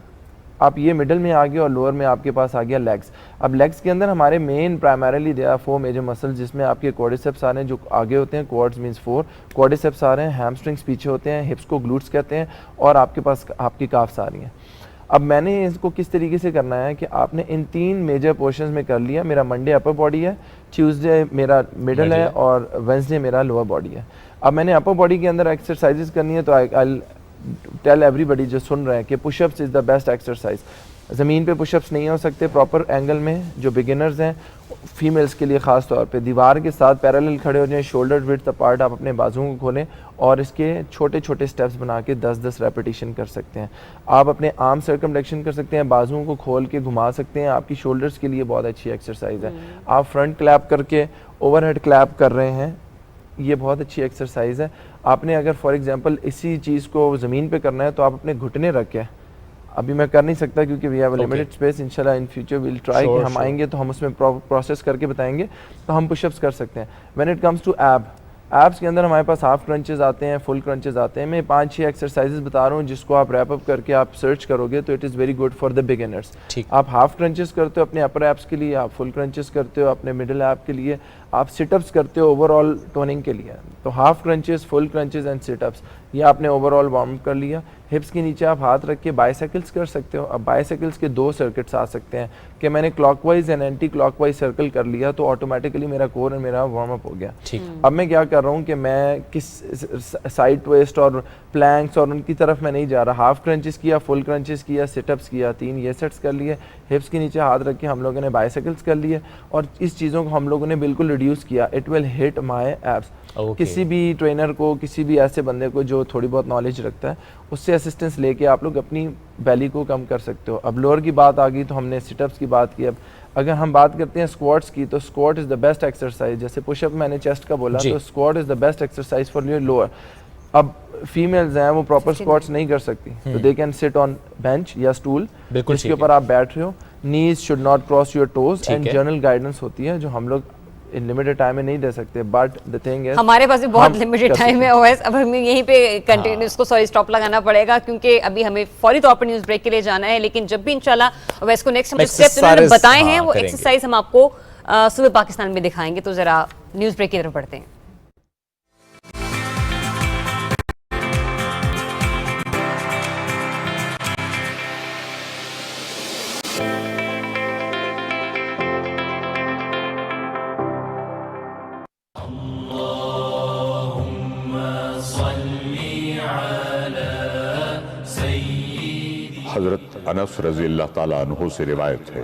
آپ یہ مڈل میں آ گیا اور لوور میں آپ کے پاس آ گیا لیگز. اب لیگز کے اندر ہمارے main primarily they are 4 major muscles جس میں آپ کے کوڈیسیپس آ رہے ہیں جو آگے ہوتے ہیں, کوڈز مینس 4, کوڈیسیپس آ رہے ہیں, ہیمسٹرنگس پیچھے ہوتے ہیں, ہپس کو گلوٹس کہتے ہیں اور آپ کے پاس آپ کی کافس آ رہی ہیں. اب میں نے اس کو کس طریقے سے کرنا ہے کہ آپ نے ان 3 میجر پورشنز میں کر لیا. میرا منڈے اپر باڈی ہے, ٹیوزڈے میرا مڈل ہے اور وینسڈے میرا لوور باڈی ہے. اب میں نے اپر باڈی کے اندر ایکسرسائزز کرنی ہے تو آئی ٹیل ایوری بڈی جو سن رہے ہیں کہ push ups is the best exercise. زمین پہ پش اپس نہیں ہو سکتے, پراپر اینگل میں جو بگنرز ہیں فیمیلز کے لیے خاص طور پہ دیوار کے ساتھ پیرالل کھڑے ہو جائیں, شولڈر وڈتھ اپارٹ, آپ اپنے بازوؤں کو کھولیں اور اس کے چھوٹے چھوٹے سٹیپس بنا کے 10-10 ریپیٹیشن کر سکتے ہیں. آپ اپنے آرم سرکمفلیکشن کر سکتے ہیں, بازوؤں کو کھول کے گھما سکتے ہیں. آپ کی شولڈرز کے لیے بہت اچھی ایکسرسائز ہے. آپ فرنٹ کلیپ کر کے اوور ہیڈ کلیپ کر رہے ہیں, یہ بہت اچھی ایکسرسائز ہے. آپ نے اگر فار ایگزامپل اسی چیز کو زمین پہ کرنا ہے تو آپ اپنے گھٹنے رکھیں. ابھی میں کر نہیں سکتا کیونکہ we have a limited space. انشاءاللہ ان فیوچر ویل ٹرائی کہ ہم آئیں گے تو ہم اس میں پروسیس کر کے بتائیں گے تو ہم پش اپس کر سکتے ہیں. وین اٹ کمز ٹو ایبس کے اندر ہمارے پاس ہاف کرنچز آتے ہیں, فل کرنچز آتے ہیں. میں 5-6 ایکسرسائزز بتا رہا ہوں جس کو آپ ریپ اپ کر کے آپ سرچ کرو گے تو it is very good for the beginners. آپ ہاف کرنچز کرتے ہو اپنے اپر ایپس کے لیے, آپ فل کرنچز کرتے ہو اپنے مڈل ایپ کے لیے, آپ سٹ اپس کرتے ہو اوور آل ٹوننگ کے لیے. تو ہاف کرنچز, فل کرنچز اینڈ سٹ اپس یہ آپ نے اوور آل وارم اپ کر لیا. ہپس کے نیچے آپ ہاتھ رکھ کے بائیسیکلس کر سکتے ہو. اب بائیسیکلس کے 2 سرکٹس آ سکتے ہیں کہ میں نے clockwise and anticlockwise circle کر لیا تو آٹومیٹکلی میرا کور اور میرا وارم اپ ہو گیا. اب میں کیا کر رہا ہوں کہ میں کس سائڈ ٹویسٹ اور پلانکس اور ان کی طرف میں نہیں جا رہا. ہاف کرنچز کیا, فل کرنچز کیا, سٹ اپس کیا, 3 یہ سیٹس کر لیے. ہپس کے نیچے ہاتھ رکھ کے ہم لوگوں نے بائیسیکلس کر لیے اور اس چیزوں کو ہم لوگوں نے بالکل ریڈیوس کیا. It will hit my apps. کسی بھی ٹرینر کو, کسی بھی ایسے بندے کو جو تھوڑی بہت نالج رکھتا ہے اس سے اسسٹنس لے کے آپ لوگ اپنی بیلی کو کم کر سکتے ہو. اب لوور کی بات آ گئی تو ہم نے سٹ اپس کی بات کی. اب اگر ہم بات کرتے ہیں اسکواٹس کی تو squat is the best exercise. جیسے پش اپ میں نے چیسٹ کا بولا تو squat is the best exercise for your lower. اب فیمیلز ہیں وہ پراپر اسکواٹس نہیں کر سکتی تو دے کین سٹ آن بینچ یا اسٹول جس کے اوپر آپ بیٹھ رہے ہو. Knees should not cross your toes and general guidance ہوتی ہے جو ہم لوگ ان لمیٹڈ ٹائم میں نہیں دے سکتے. بٹ دی تھنگ از ہمارے پاس بھی بہت لمیٹڈ ٹائم ہے اویس. اب ہمیں یہیں پہ کنٹینیوس کو اسٹاپ لگانا پڑے گا کیونکہ ابھی ہمیں فوری طور پر نیوز بریک کے لیے جانا ہے. لیکن جب بھی انشاءاللہ اویس کو نیکسٹ اسٹیپس انہوں نے بتائے ہیں وہ ایکسرسائز ہم آپ کو صبح پاکستان میں دکھائیں گے. تو ذرا نیوز بریک کی طرف بڑھتے ہیں. حضرت انس رضی اللہ تعالیٰ عنہ سے روایت ہے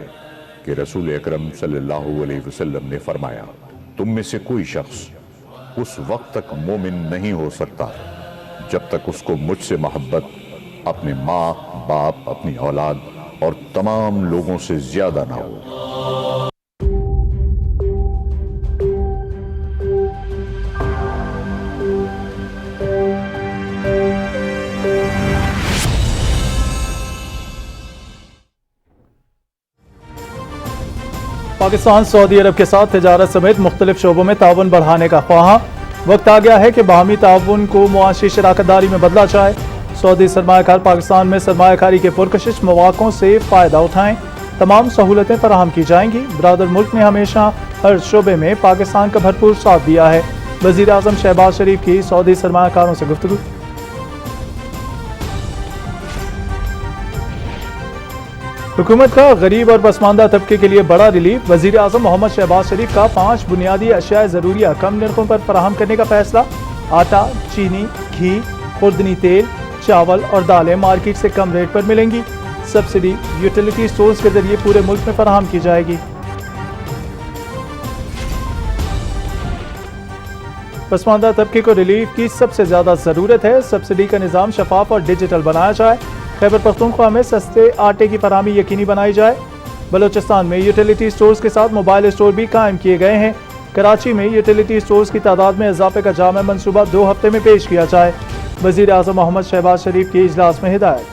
کہ رسول اکرم صلی اللہ علیہ وسلم نے فرمایا تم میں سے کوئی شخص اس وقت تک مومن نہیں ہو سکتا جب تک اس کو مجھ سے محبت اپنے ماں باپ, اپنی اولاد اور تمام لوگوں سے زیادہ نہ ہو. پاکستان سعودی عرب کے ساتھ تجارت سمیت مختلف شعبوں میں تعاون بڑھانے کا خواہاں. وقت آ گیا ہے کہ باہمی تعاون کو معاشی شراکت داری میں بدلا جائے. سعودی سرمایہ کار پاکستان میں سرمایہ کاری کے پرکشش مواقعوں سے فائدہ اٹھائیں. تمام سہولتیں فراہم کی جائیں گی. برادر ملک نے ہمیشہ ہر شعبے میں پاکستان کا بھرپور ساتھ دیا ہے. وزیر اعظم شہباز شریف کی سعودی سرمایہ کاروں سے گفتگو. حکومت کا غریب اور پسماندہ طبقے کے لیے بڑا ریلیف. وزیر اعظم محمد شہباز شریف کا 5 بنیادی اشیاء ضروریہ کم نرخوں پر فراہم کرنے کا فیصلہ. آٹا, چینی, گھی, خوردنی تیل, چاول اور دالیں مارکیٹ سے کم ریٹ پر ملیں گی. سبسڈی یوٹیلیٹی سٹورز کے ذریعے پورے ملک میں فراہم کی جائے گی. پسماندہ طبقے کو ریلیف کی سب سے زیادہ ضرورت ہے. سبسڈی کا نظام شفاف اور ڈیجیٹل بنایا جائے. خیبر پختونخوا میں سستے آٹے کی فراہمی یقینی بنائی جائے. بلوچستان میں یوٹیلیٹی سٹورز کے ساتھ موبائل اسٹور بھی قائم کیے گئے ہیں. کراچی میں یوٹیلیٹی سٹورز کی تعداد میں اضافے کا جامع منصوبہ 2 ہفتے میں پیش کیا جائے. وزیر اعظم محمد شہباز شریف کے اجلاس میں ہدایت.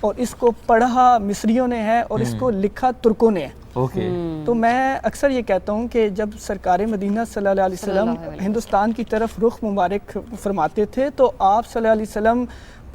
اور اس کو پڑھا مصریوں نے ہے اور اس کو لکھا ترکوں نے ہے. تو میں اکثر یہ کہتا ہوں کہ جب سرکار مدینہ صلی اللہ علیہ وسلم ہندوستان کی طرف رخ مبارک فرماتے تھے تو آپ صلی اللہ علیہ وسلم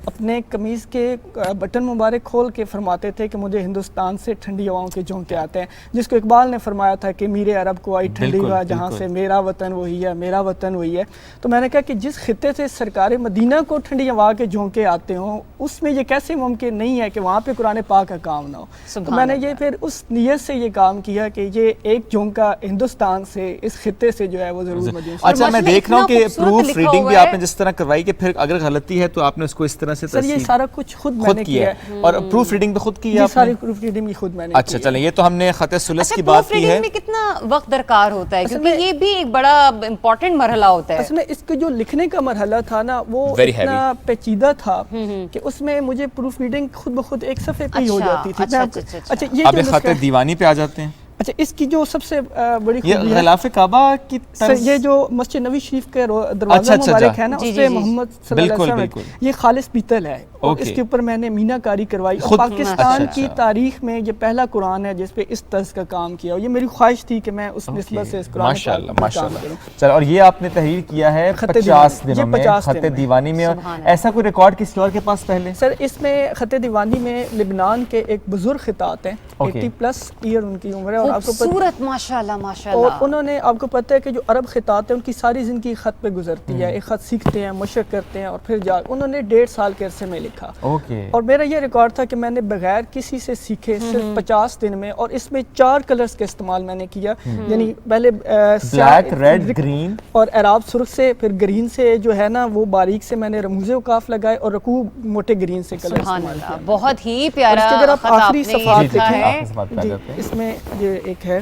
اپنے قمیض کے بٹن مبارک کھول کے فرماتے تھے کہ مجھے ہندوستان سے ٹھنڈی ہواؤں کے جھونکے آتے ہیں, جس کو اقبال نے فرمایا تھا کہ میرے عرب کو آئی ٹھنڈی ہوا جہاں سے میرا وطن وہی ہے, میرا وطن وہی ہے. تو میں نے کہا کہ جس خطے سے سرکار مدینہ کو ٹھنڈی ہوا کے جھونکے آتے ہوں اس میں یہ کیسے ممکن نہیں ہے کہ وہاں پہ قرآن پاک کا کام نہ ہو. تو میں نے یہ پھر اس نیت سے یہ کام کیا کہ یہ ایک جھونکا ہندوستان سے اس خطے سے جو ہے وہ ضرور مدینہ. اچھا میں دیکھ رہا ہوں کہ پروف ریڈنگ بھی آپ نے جس طرح کروائی کہ پھر اگر غلطی ہے تو آپ نے اس کو اس طرح سے سر یہ سارا کچھ خود میں نے کیا ہے. اور پروف ریڈنگ بھی خود کی ہے. ساری پروف ریڈنگ بھی خود میں نے. اچھا چلیں یہ تو ہم نے خط ثلث کی بات کی ہے. پروف ریڈنگ میں کتنا وقت درکار ہوتا ہے کیونکہ یہ بھی ایک بڑا امپورٹنٹ مرحلہ ہوتا ہے. اصل میں اس کے جو لکھنے کا مرحلہ تھا نا وہ اتنا پیچیدہ تھا کہ اس میں مجھے پروف ریڈنگ خود بخود ایک صفحے پہ ہی ہو جاتی تھی. اچھا یہ اب خط دیوانی پہ آ جاتے ہیں. اچھا اس کی جو سب سے بڑی خوبی ہے غلاف کعبہ کی یہ جو مسجد نبی شریف کا دروازہ مبارک ہے نا اس پہ محمد صلی اللہ علیہ وسلم یہ خالص پیتل ہے اور اس کے اوپر میں نے مینا کاری کروائی. پاکستان کی تاریخ میں یہ پہلا قرآن ہے جس پہ اس طرز کا کام کیا اور یہ میری خواہش تھی کہ میں اس نسبت سے اس قرآن ماشاءاللہ ماشاءاللہ. چلو اور یہ آپ نے تحریر کیا ہے 50 دنوں میں خط دیوانی میں. ایسا کوئی ریکارڈ کسی اور کے پاس پہلے؟ سر اس میں خط دیوانی میں لبنان کے ایک بزرگ خطاط ہیں 80+ ایئر ان کی عمر ہے اور آپ کو خوبصورت ماشاءاللہ ماشاءاللہ. اور انہوں نے آپ کو پتہ ہے کہ جو عرب خطاط ہیں ان کی ساری زندگی خط پہ گزرتی ہے. ایک خط سیکھتے ہیں مشق کرتے ہیں اور پھر جا انہوں نے 1.5 سال کے عرصے میں لکھا. اور میرا یہ ریکارڈ تھا کہ میں نے بغیر کسی سے سیکھے صرف 50 دن میں اور اس میں 4 کلرز کا استعمال میں نے کیا. یعنی پہلے بلیک ریڈ گرین اور اعراب سرخ سے پھر گرین سے جو ہے نا وہ باریک سے میں نے رموز اوقاف لگائے اور رکوع موٹے گرین سے کلر استعمال کیا. بہت ہی پیارا اگر آپ آخری صفحات دیکھیں اس میں یہ ایک ہے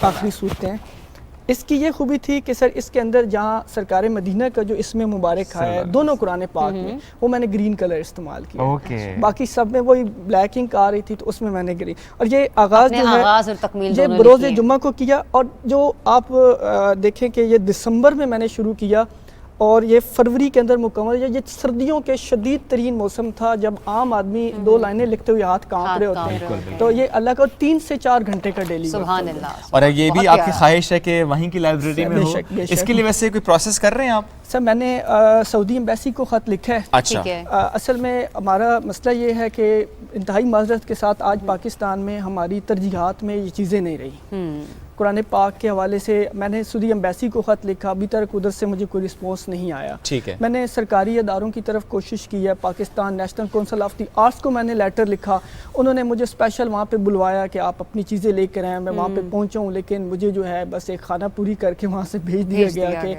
آخری صورتیں. اس کی یہ خوبی تھی کہ سر اس کے اندر جہاں سرکار مدینہ کا جو اسم مبارک ہے دونوں قرآن پاک میں وہ میں نے گرین کلر استعمال کیا. باقی سب میں وہی بلیک انک آ رہی تھی تو اس میں میں نے گرین. اور یہ آغاز جو ہے یہ بروز جمعہ کو کیا اور جو آپ دیکھیں کہ یہ دسمبر میں میں نے شروع کیا اور یہ فروری کے اندر مکمل. یہ سردیوں کے شدید ترین موسم تھا جب عام آدمی 2 لائنیں لکھتے ہوئے ہاتھ کانپ رہے ہوتے ہیں. تو یہ اللہ کا 3 سے 4 گھنٹے کا ڈیلی. سبحان اللہ. اور یہ بھی آپ کی خواہش ہے کہ وہیں کی لائبریری میں ہو. اس کے لیے ویسے کوئی پروسیس کر رہے ہیں آپ؟ سر میں نے سعودی ایمبیسی کو خط لکھا ہے. اچھا اصل میں ہمارا مسئلہ یہ ہے کہ انتہائی معذرت کے ساتھ آج پاکستان میں ہماری ترجیحات میں یہ چیزیں نہیں رہی. قرآن پاک کے حوالے سے میں نے سعودی ایمبیسی کو خط لکھا, ابھی تک ادھر سے مجھے کوئی رسپانس نہیں آیا. میں نے سرکاری اداروں کی طرف کوشش کی ہے. Pakistan national council of the arts کو میں نے لیٹر لکھا, انہوں نے مجھے اسپیشل وہاں پہ بلوایا کہ آپ اپنی چیزیں لے کر آئیں. میں وہاں پہ پہنچا ہوں لیکن مجھے جو ہے بس ایک خانہ پوری کر کے وہاں سے بھیج دیا گیا کہ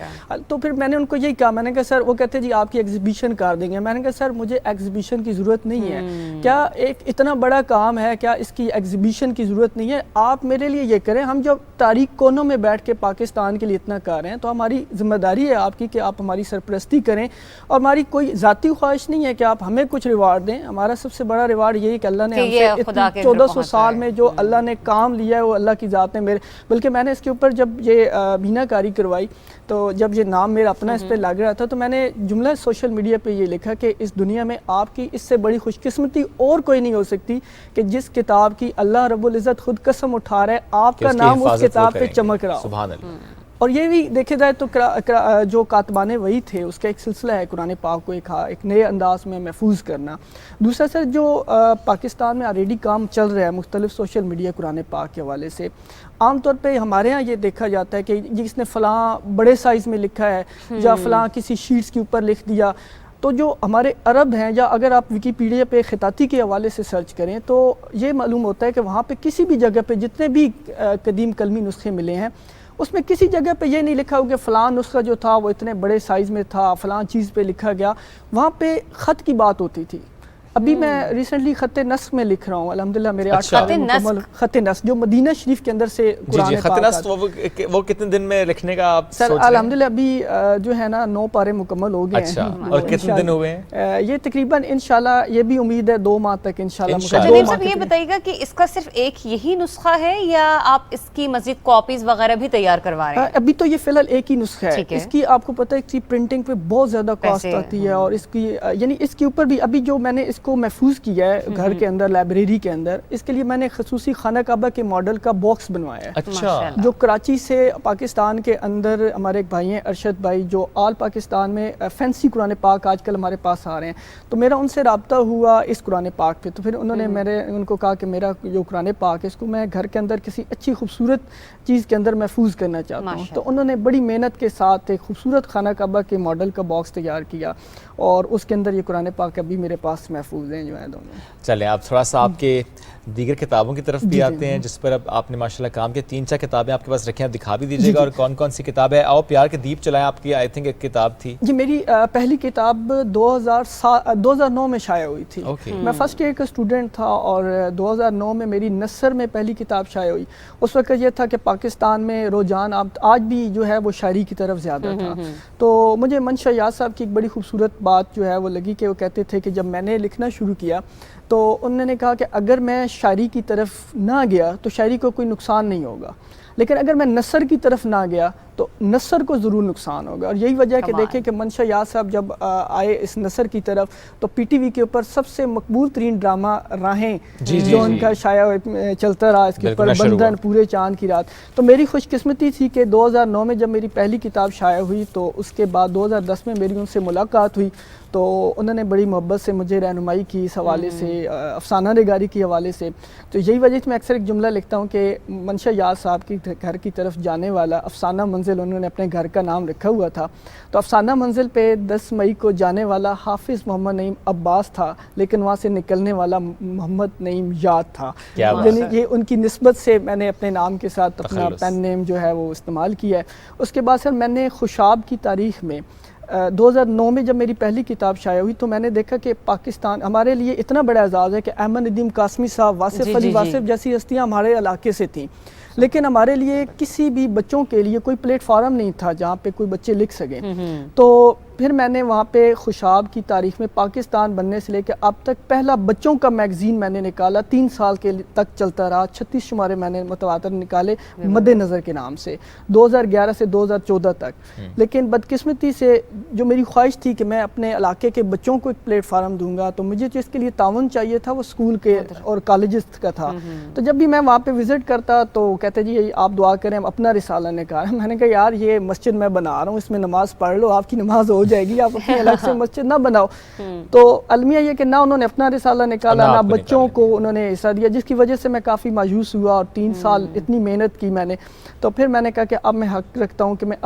تو پھر میں نے ان کو یہی کہا, میں نے کہا سر, وہ کہتے جی آپ کی ایگزیبیشن کر دیں گے. میں نے کہا سر مجھے ایگزیبیشن کی ضرورت نہیں ہے. کیا ایک اتنا بڑا کام ہے, کیا اس کی ایگزیبیشن کی ضرورت نہیں ہے؟ آپ میرے لیے یہ کریں, ہم جب تاریخ کونوں میں بیٹھ کے پاکستان کے لیے اتنا کر رہے ہیں تو ہماری ذمہ داری ہے آپ کی کہ آپ ہماری سرپرستی کریں. اور ہماری کوئی ذاتی خواہش نہیں ہے کہ آپ ہمیں کچھ ریوارڈ دیں. ہمارا سب سے بڑا ریوارڈ یہی کہ اللہ نے ہم سے 1400 سال میں جو اللہ نے کام لیا ہے وہ اللہ کی ذات نے میرے, بلکہ میں نے اس کے اوپر جب یہ مینا کاری کروائی تو جب یہ نام میرا اپنا اس پہ لگ رہا تھا تو میں نے جملہ سوشل میڈیا پہ یہ لکھا کہ اس دنیا میں آپ کی اس سے بڑی خوش قسمتی اور کوئی نہیں ہو سکتی کہ جس کتاب کی اللہ رب العزت خود قسم اٹھا رہا ہے آپ کا نام اس کتاب پہ چمک رہا ہو. اور یہ بھی دیکھے جائے تو جو کاتبان وحی تھے اس کا ایک سلسلہ ہے قرآن پاک کو ایک نئے انداز میں محفوظ کرنا. دوسرا سر جو پاکستان میں آلریڈی کام چل رہا ہے مختلف سوشل میڈیا قرآن پاک کے حوالے سے, عام طور پہ ہمارے ہاں یہ دیکھا جاتا ہے کہ جس نے فلاں بڑے سائز میں لکھا ہے یا فلاں کسی شیٹس کے اوپر لکھ دیا. تو جو ہمارے عرب ہیں, یا اگر آپ ویکیپیڈیا پہ خطاطی کے حوالے سے سرچ کریں تو یہ معلوم ہوتا ہے کہ وہاں پہ کسی بھی جگہ پہ جتنے بھی قدیم کلمی نسخے ملے ہیں اس میں کسی جگہ پہ یہ نہیں لکھا ہو کہ فلاں نسخہ جو تھا وہ اتنے بڑے سائز میں تھا, فلاں چیز پہ لکھا گیا. وہاں پہ خط کی بات ہوتی تھی. ابھی میں ریسنٹلی خط نسخ میں لکھ رہا ہوں الحمدللہ, میرے 8 سال مکمل خط نسخ جو مدینہ شریف کے اندر سے قرآن خط نسخ وہ کتنے دن میں لکھنے کا آپ سر الحمدللہ ابھی جو ہے نا 9 پارے مکمل ہو گئے ہیں. اور کتنے دن ہوئے ہیں؟ یہ تقریباً انشاءاللہ یہ بھی امید ہے 2 ماہ تک انشاءاللہ. ندیم صاحب یہ بتائیے گا کہ اس کا صرف ایک یہی نسخہ ہے یا آپ اس کی مزید کاپیز وغیرہ بھی تیار کروا رہے ہیں؟ ابھی تو یہ فی الحال ایک ہی نسخہ ہے. اس کی آپ کو پتہ ہے اس کی پرنٹنگ پہ بہت زیادہ کاسٹ آتی ہے اور اس کی یعنی اس کے اوپر بھی ابھی جو میں نے اس کو محفوظ کیا ہے گھر کے اندر, لائبریری کے اندر. اس کے لیے میں نے خصوصی خانہ کعبہ کے ماڈل کا باکس بنوایا ہے. اچھا. جو کراچی سے پاکستان کے اندر ہمارے ایک بھائی ہیں ارشد بھائی, جو آل پاکستان میں فینسی قرآن پاک آج کل ہمارے پاس آ رہے ہیں. تو میرا ان سے رابطہ ہوا اس قرآن پاک پہ. تو پھر انہوں نے ان کو کہا کہ میرا جو قرآن پاک ہے اس کو میں گھر کے اندر کسی اچھی خوبصورت چیز کے اندر محفوظ کرنا چاہتا ہوں. تو انہوں نے بڑی محنت کے ساتھ ایک خوبصورت خانہ کعبہ کے ماڈل کا باکس تیار کیا, اور اس کے اندر یہ قرآن پاک ابھی میرے پاس محفوظ ہیں جو ہے دونوں. چلیں آپ تھوڑا سا آپ کے دیگر کتابوں کی طرف بھی آتے ہیں جس پر اب آپ نے ماشاءاللہ کام کیا. 3-4 کتابیں آپ کے پاس رکھی ہیں, دکھا بھی دیجیے گا, اور کون کون سی کتاب ہے. آؤ پیار کے دیپ چلائیں, آپ کی آئی تھنک ایک کتاب تھی. جی میری پہلی کتاب 2009 میں شائع ہوئی تھی. میں فرسٹ ایئر کا اسٹوڈنٹ تھا, اور 2009 میں میری نثر میں پہلی کتاب شائع ہوئی. اس وقت یہ تھا کہ پاکستان میں رجحان آج بھی جو ہے وہ شاعری کی طرف زیادہ تھا. تو مجھے منشا یاد صاحب کی ایک بڑی خوبصورت بات جو ہے وہ لگی کہ وہ کہتے تھے کہ جب میں نے لکھنا شروع کیا تو انہوں نے کہا کہ اگر میں شاعری کی طرف نہ گیا تو شاعری کو کوئی نقصان نہیں ہوگا, لیکن اگر میں نثر کی طرف نہ گیا تو نثر کو ضرور نقصان ہوگا. اور یہی وجہ ہے کہ دیکھیں کہ منشا یاد صاحب جب آئے اس نثر کی طرف تو پی ٹی وی کے اوپر سب سے مقبول ترین ڈرامہ راہیں جو ان کا شائع چلتا رہا, اس کے اوپر بندھن, پورے چاند کی رات. تو میری خوش قسمتی تھی کہ 2009 میں جب میری پہلی کتاب شائع ہوئی تو اس کے بعد 2010 میں میری ان سے ملاقات ہوئی. تو انہوں نے بڑی محبت سے مجھے رہنمائی کی اس حوالے سے, افسانہ نگاری کے حوالے سے. تو یہی وجہ سے میں اکثر ایک جملہ لکھتا ہوں کہ منشا یاد صاحب کی گھر کی طرف جانے والا افسانہ منزل انہوں نے اپنے گھر کا نام رکھا ہوا تھا. تو افسانہ منزل پہ 10 مئی کو جانے والا حافظ محمد نعیم عباس تھا, لیکن وہاں سے نکلنے والا محمد نعیم یاد تھا. یعنی یہ ان کی نسبت سے میں نے اپنے نام کے ساتھ اپنا پین نیم جو ہے وہ استعمال کیا ہے. اس کے بعد سر میں نے خوشاب کی تاریخ میں 2009 میں جب میری پہلی کتاب شائع ہوئی تو میں نے دیکھا کہ پاکستان ہمارے لیے اتنا بڑا اعزاز ہے کہ احمد ندیم قاسمی صاحب, واصف علی واصف جیسی ہستیاں ہمارے علاقے سے تھیں, لیکن ہمارے لیے کسی بھی بچوں کے لیے کوئی پلیٹ فارم نہیں تھا جہاں پہ کوئی بچے لکھ سکیں. تو پھر میں نے وہاں پہ خوشاب کی تاریخ میں پاکستان بننے سے لے کے اب تک پہلا بچوں کا میگزین میں نے نکالا, 3 سال کے تک چلتا رہا. 36 شمارے میں نے متواتر نکالے مد نظر کے نام سے 2011 سے 2014 تک. لیکن بدقسمتی سے جو میری خواہش تھی کہ میں اپنے علاقے کے بچوں کو ایک پلیٹ فارم دوں گا, تو مجھے جو اس کے لیے تعاون چاہیے تھا وہ اسکول کے اور کالجز کا تھا. تو جب بھی میں وہاں پہ وزٹ کرتا تو کہتے جی آپ دعا کریں, ہم اپنا رسالہ نکالیں. میں نے کہا یار یہ مسجد میں بنا رہا ہوں, اس میں نماز پڑھ لو, آپ کی نماز ہو جائے گی, آپ اپنے الگ سے مسجد نہ بناؤ. تو المیہ یہ کہ نہ انہوں نے اپنا رسالہ نکالا نہ بچوں کو انہوں نے حصہ دیا, جس کی وجہ سے میں کافی مایوس ہوا. اور 3 سال اتنی محنت کی میں نے, تو پھر میں نے کہا کہ اب میں حق رکھتا ہوں کہ میں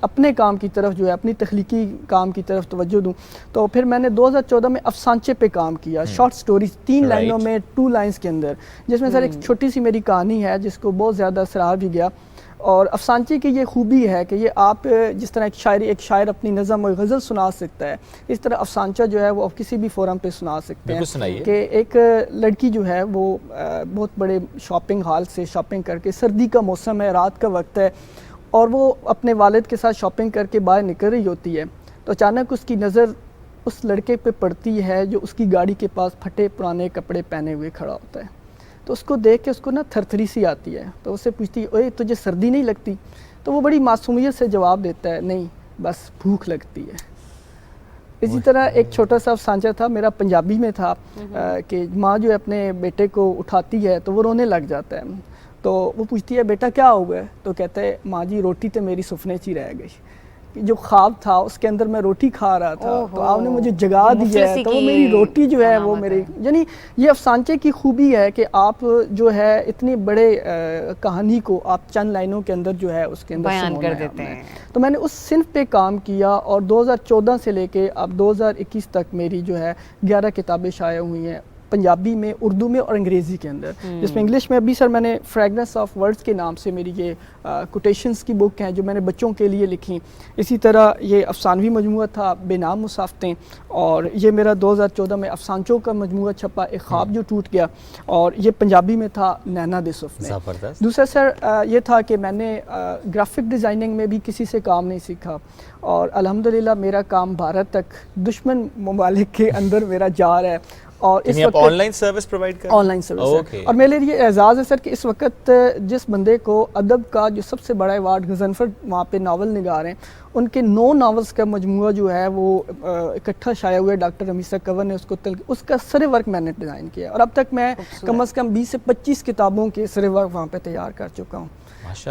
اپنے کام کی طرف جو ہے اپنی تخلیقی کام کی طرف توجہ دوں. تو پھر میں نے 2014 میں افسانچے پہ کام کیا, شارٹ سٹوریز 3 لائنوں میں 2 لائنس کے اندر, جس میں سر ایک چھوٹی سی میری کہانی ہے جس کو بہت زیادہ سراہا بھی گیا. اور افسانچے کی یہ خوبی ہے کہ یہ آپ جس طرح ایک شاعر اپنی نظم اور غزل سنا سکتا ہے, اس طرح افسانچہ جو ہے وہ آپ کسی بھی فورم پہ سنا سکتے ہیں. کہ ایک لڑکی جو ہے وہ بہت بڑے شاپنگ ہال سے شاپنگ کر کے, سردی کا موسم ہے, رات کا وقت ہے, اور وہ اپنے والد کے ساتھ شاپنگ کر کے باہر نکل رہی ہوتی ہے. تو اچانک اس کی نظر اس لڑکے پہ پڑتی ہے جو اس کی گاڑی کے پاس پھٹے پرانے کپڑے پہنے ہوئے کھڑا ہوتا ہے. تو اس کو دیکھ کے اس کو نا تھرتھری سی آتی ہے. تو اس سے پوچھتی ہے اوے تجھے سردی نہیں لگتی؟ تو وہ بڑی معصومیت سے جواب دیتا ہے نہیں بس بھوک لگتی ہے. اسی طرح ایک چھوٹا سا افسانچہ تھا میرا, پنجابی میں تھا, کہ ماں جو ہے اپنے بیٹے کو اٹھاتی ہے تو وہ رونے لگ جاتا ہے. تو وہ پوچھتی ہے بیٹا کیا ہو گیا؟ تو کہتا ہے ماں جی روٹی تو میری سفنے چی رہ گئی, جو خواب تھا اس کے اندر میں روٹی کھا رہا تھا, تو آپ نے مجھے جگا دیا ہے, تو وہ میری روٹی جو ہے وہ میری. یعنی یہ افسانچے کی خوبی ہے کہ آپ جو ہے اتنی بڑے کہانی کو آپ چند لائنوں کے اندر جو ہے اس کے اندر بیان کر دیتے ہیں. تو میں نے اس صنف پہ کام کیا, اور 2014 سے لے کے اب 2021 تک میری جو ہے 11 کتابیں شائع ہوئی ہیں, پنجابی میں, اردو میں اور انگریزی کے اندر. جس میں انگلش میں ابھی سر میں نے فریگنس آف ورڈز کے نام سے میری یہ کوٹیشنز کی بک ہیں جو میں نے بچوں کے لیے لکھی. اسی طرح یہ افسانوی مجموعہ تھا بے نام مسافتیں, اور یہ میرا 2014 میں افسانچوں کا مجموعہ چھپا ایک خواب جو ٹوٹ گیا, اور یہ پنجابی میں تھا نینا دے سفنے. دوسرا سر یہ تھا کہ میں نے گرافک ڈیزائننگ میں بھی کسی سے کام نہیں سیکھا, اور الحمدللہ میرا کام بھارت تک دشمن ممالک کے اندر میرا جا رہا ہے. اور اس وقت آن لائن سروس پرووائڈ کر آن لائن سروس اور میرے لیے اعزاز ہے سر کہ اس وقت جس بندے کو ادب کا جو سب سے بڑا ایوارڈ غضنفر وہاں پہ ناول نگار ہیں ان کے 9 ناولز کا مجموعہ جو ہے وہ اکٹھا شائع ہوا ہے. ڈاکٹر رمیسہ کنور نے اس کا سر ورک میں نے ڈیزائن کیا اور اب تک میں کم از کم 20 سے 25 کتابوں کے سر ورک وہاں پہ تیار کر چکا ہوں.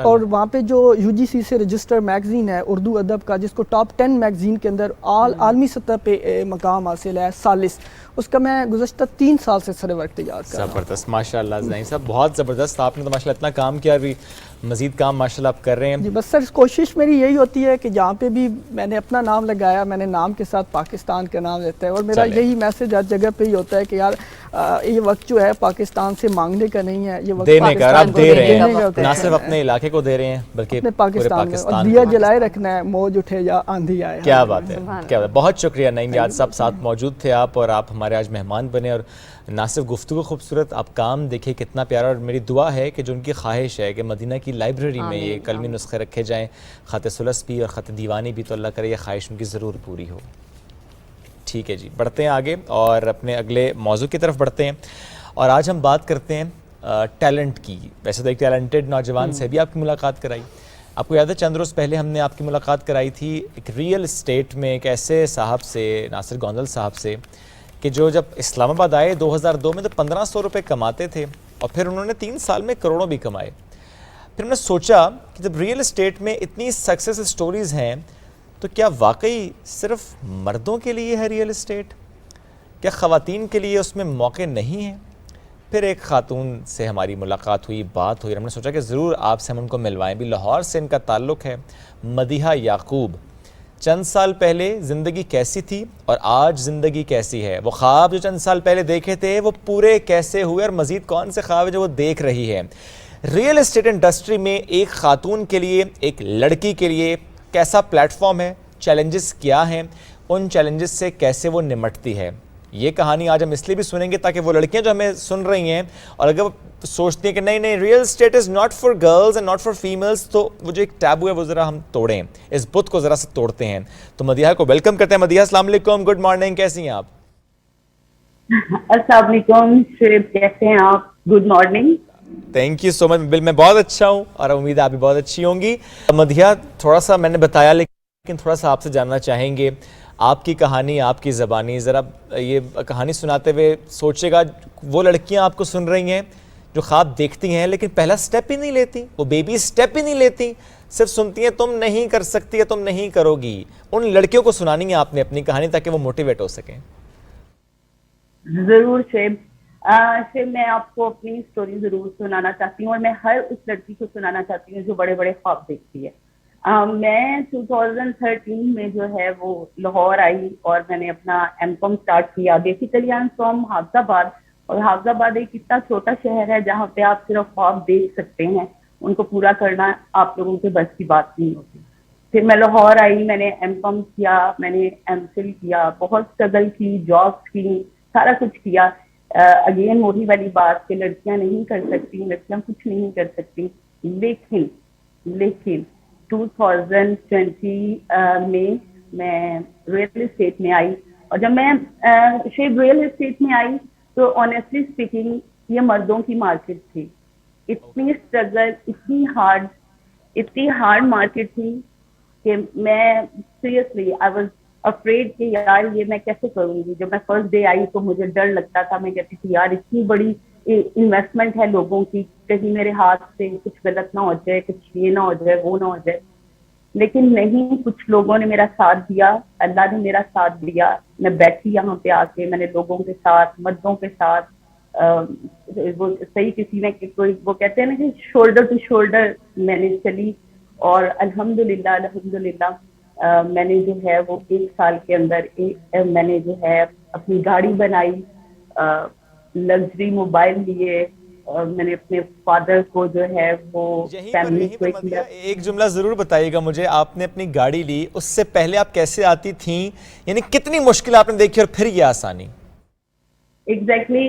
اور وہاں پہ جو UGC سے رجسٹر میگزین ہے اردو ادب کا جس کو ٹاپ 10 میگزین کے اندر عالمی سطح پہ مقام حاصل ہے سالس, اس کا میں گزشتہ 3 سال سے سر ورک تیار کر رہا ہوں. زبردست ماشاءاللہ زین صاحب, بہت زبردست. آپ نے تو ماشاءاللہ اتنا کام کیا, ابھی مزید کام ماشاءاللہ آپ کر رہے ہیں. جی بس سر کوشش میری یہی ہوتی ہے کہ جہاں پہ بھی میں نے اپنا نام لگایا میں نے نام کے ساتھ پاکستان کا نام لیتا ہے اور میرا یہی میسج ہر جگہ پہ ہی ہوتا ہے کہ یار یہ وقت جو ہے پاکستان سے مانگنے کا نہیں ہے, یہ وقت دینے کا. آپ دے رہے ہیں, نہ صرف اپنے علاقے کو دے رہے ہیں بلکہ پورے پاکستان. دیا جلائے رکھنا ہے, موج اٹھے یا آندھی آئے. کیا بات ہے, کیا بات. بہت شکریہ نعیم یاد صاحب, ساتھ موجود تھے آپ اور آپ ہمارے آج مہمان بنے. اور نہ صرف گفتگو خوبصورت, آپ کام دیکھیں کتنا پیارا. اور میری دعا ہے کہ جو ان کی خواہش ہے کہ مدینہ کی لائبریری میں یہ کلمی نسخے رکھے جائیں, خط ثلث بھی اور خط دیوانی بھی, تو اللہ کرے یہ خواہش ان کی ضرور پوری ہو. ٹھیک ہے جی, بڑھتے ہیں آگے اور اپنے اگلے موضوع کی طرف بڑھتے ہیں. اور آج ہم بات کرتے ہیں ٹیلنٹ کی. ویسے تو ایک ٹیلنٹڈ نوجوان سے بھی آپ کی ملاقات کرائی. آپ کو یاد ہے چند روز پہلے ہم نے آپ کی ملاقات کرائی تھی ایک ریئل اسٹیٹ میں ایک ایسے صاحب سے, ناصر گوندل صاحب سے, کہ جو جب اسلام آباد آئے 2002 میں تو 1500 روپے کماتے تھے اور پھر انہوں نے 3 سال میں کروڑوں بھی کمائے. پھر ہم نے سوچا کہ جب ریئل اسٹیٹ میں اتنی سکسیس اسٹوریز ہیں تو کیا واقعی صرف مردوں کے لیے ہے ریئل اسٹیٹ؟ کیا خواتین کے لیے اس میں موقع نہیں ہیں؟ پھر ایک خاتون سے ہماری ملاقات ہوئی, بات ہوئی, ہم نے سوچا کہ ضرور آپ سے ہم ان کو ملوائیں بھی. لاہور سے ان کا تعلق ہے. مدیحہ یعقوب, چند سال پہلے زندگی کیسی تھی اور آج زندگی کیسی ہے؟ وہ خواب جو چند سال پہلے دیکھے تھے وہ پورے کیسے ہوئے, اور مزید کون سے خواب ہیں جو وہ دیکھ رہی ہے؟ ریئل اسٹیٹ انڈسٹری میں ایک خاتون کے لیے, ایک لڑکی کے لیے کیسا پلیٹ فارم ہے, چیلنجز کیا ہیں, ان چیلنجز سے کیسے وہ نمٹتی ہے, یہ کہانی آج ہم اس لیے بھی سنیں گے تاکہ وہ لڑکیاں جو ہمیں سن رہی ہیں اور اگر وہ سوچتی ہیں کہ نہیں نہیں real state is not for girls and not for females, تو وہ جو ایک ٹیبو ہے وہ ذرا ہم توڑیں, اس بت کو ذرا سے توڑتے ہیں. تو مدیحہ کو ویلکم کرتے ہیں. مدیحہ السلام علیکم, گڈ مارننگ, کیسی ہیں آپ؟ السلام علیکم شعیب, کیسے ہیں آپ؟ Good morning. Thank you so much. میں بہت اچھا ہوں اور امید ہے آپ بھی بہت اچھی ہوں گی. مدیحہ تھوڑا سا میں نے بتایا لیکن تھوڑا سا آپ سے جاننا چاہیں گے, آپ کی کہانی, آپ کی زبانی, ذرا یہ کہانی سناتے ہوئے سوچے گا وہ لڑکیاں آپ کو سن رہی ہیں جو خواب دیکھتی ہیں لیکن پہلا سٹیپ ہی نہیں لیتی, وہ بیبی سٹیپ ہی نہیں لیتی, صرف سنتی ہیں تم نہیں کر سکتی ہے, تم نہیں کرو گی. ان لڑکیوں کو سنانی ہے آپ نے اپنی کہانی تاکہ وہ موٹیویٹ ہو سکیں. ضرور شعیب, میں آپ کو اپنی سٹوری ضرور سنانا چاہتی ہوں اور میں ہر اس لڑکی کو سنانا چاہتی ہوں جو بڑے بڑے خواب دیکھتی ہے. میں 2013 میں جو ہے وہ لاہور آئی اور میں نے اپنا M.Com اسٹارٹ کیا. بیسیکلی آئی ایم فرام حافظ آباد, اور حافظ آباد ایک اتنا چھوٹا شہر ہے جہاں پہ آپ صرف خواب دیکھ سکتے ہیں, ان کو پورا کرنا آپ لوگوں کے بس کی بات نہیں ہوتی. پھر میں لاہور آئی, میں نے M.Com کیا, میں نے M.Phil کیا, بہت اسٹرگل کی, جابس کی, سارا کچھ کیا. اگین وہی والی بات کہ لڑکیاں نہیں کر سکتی, لڑکیاں کچھ نہیں کر سکتی. لیکن 2020 میں ریئل اسٹیٹ میں آئی, اور جب میں شاید ریئل اسٹیٹ میں آئی تو آنیسٹلی اسپیکنگ یہ مردوں کی مارکیٹ تھی. اتنی اسٹرگل, اتنی ہارڈ مارکیٹ تھی کہ میں سیریسلی آئی واز افریڈ کہ یار یہ میں کیسے کروں گی. جب میں فرسٹ ڈے آئی تو مجھے ڈر لگتا تھا, میں کہتی تھی یار اتنی بڑی انویسٹمنٹ ہے لوگوں کی, کہیں میرے ہاتھ سے کچھ غلط نہ ہو جائے, کچھ یہ نہ ہو جائے, وہ نہ ہو جائے. لیکن نہیں, کچھ لوگوں نے میرا ساتھ دیا, اللہ نے میرا ساتھ دیا. میں بیٹھی یہاں پہ آ کے, میں نے لوگوں کے ساتھ, مردوں کے ساتھ, وہ صحیح کسی نے کوئی وہ کہتے ہیں نا کہ شولڈر ٹو شولڈر میں نے چلی, اور الحمدللہ میں نے جو ہے وہ 1 سال کے اندر میں نے جو ہے اپنی گاڑی بنائی, لگژری موبائل لیے, اور میں نے اپنے فادر کو جو ہے وہ فیملی کو ایک جملہ ضرور بتائیے گا مجھے, آپ نے اپنی گاڑی لی, اس سے پہلے آپ کیسے آتی تھیں, یعنی کتنی مشکل آپ نے دیکھی اور پھر یہ آسانی؟ ایگزیکٹلی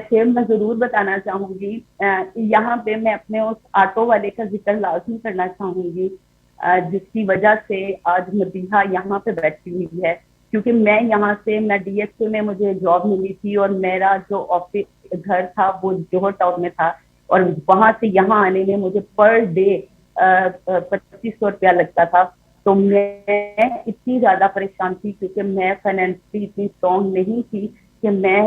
شیم میں ضرور بتانا چاہوں گی. یہاں پہ میں اپنے اس آٹو والے کا ذکر لازم کرنا چاہوں گی جس کی وجہ سے آج مدیحہ یہاں پہ بیٹھی ہوئی ہے. کیونکہ میں یہاں سے میں ڈی ایس اے میں مجھے جاب ملی تھی اور میرا جو آفس گھر تھا وہ جوہر ٹاؤن میں تھا اور وہاں سے یہاں آنے میں مجھے پر ڈے 2500 روپیہ لگتا تھا. تو میں اتنی زیادہ پریشان تھی کیونکہ میں فائنینشلی اتنی اسٹرانگ نہیں تھی کہ میں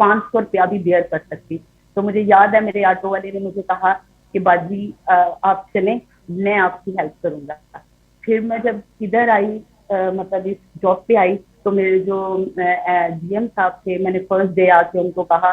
500 روپیہ بھی بیئر کر سکتی. تو مجھے یاد ہے میرے آٹو والے نے مجھے کہا کہ باجی آپ چلیں, میں آپ کی ہیلپ کروں گا. پھر میں جب ادھر آئی مطلب اس جاب پہ آئی تو میرے جو ڈی ایم صاحب تھے, میں نے فرسٹ ڈے آ کے ان کو کہا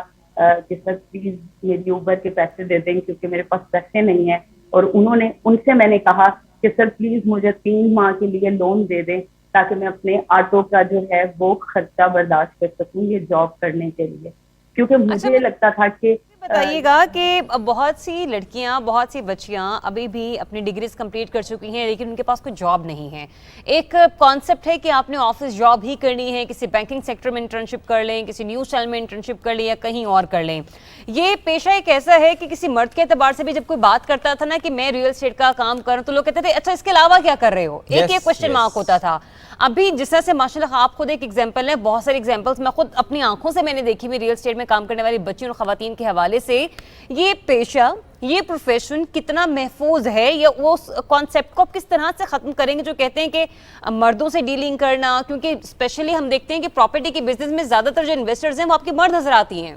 کہ سر پلیز میری اوبر کے پیسے دے دیں کیونکہ میرے پاس پیسے نہیں ہیں. اور ان سے میں نے کہا کہ سر پلیز مجھے 3 ماہ کے لیے لون دے دیں تاکہ میں اپنے آٹو کا جو ہے وہ خرچہ برداشت کر سکوں یہ جاب کرنے کے لیے, کیونکہ مجھے لگتا تھا کہ بتائیے گا کہ بہت سی لڑکیاں, بہت سی بچیاں ابھی بھی اپنی ڈگریز کمپلیٹ کر چکی ہیں لیکن ان کے پاس کوئی جاب نہیں ہے. ایک کانسیپٹ ہے کہ آپ نے آفس جاب ہی کرنی ہے, کسی بینکنگ سیکٹر میں انٹرنشپ کر لیں, کسی نیوز چینل میں انٹرنشپ کر لیں یا کہیں اور کر لیں. یہ پیشہ ایک ایسا ہے کہ کسی مرد کے اعتبار سے بھی جب کوئی بات کرتا تھا نا کہ میں ریئل اسٹیٹ کا کام کروں تو لوگ کہتے تھے اچھا اس کے علاوہ کیا کر رہے ہو, ایک کوشچن مارک ہوتا تھا. ابھی جس طرح سے ماشاءاللہ آپ خود ایک ایگزامپل ہیں, بہت ساری ایگزامپلس میں خود اپنی آنکھوں سے میں نے دیکھی ہوئی ریئل اسٹیٹ میں کام کرنے والی بچیوں اور خواتین کے حوالے سے. یہ پیشہ, یہ پروفیشن کتنا محفوظ ہے, یا وہ کانسیپٹ کو کس طرح سے ختم کریں گے جو کہتے ہیں کہ مردوں سے ڈیلنگ کرنا, کیونکہ اسپیشلی ہم دیکھتے ہیں کہ پراپرٹی کے بزنس میں زیادہ تر جو انویسٹرز ہیں وہ آپ کے مرد نظر آتی ہیں.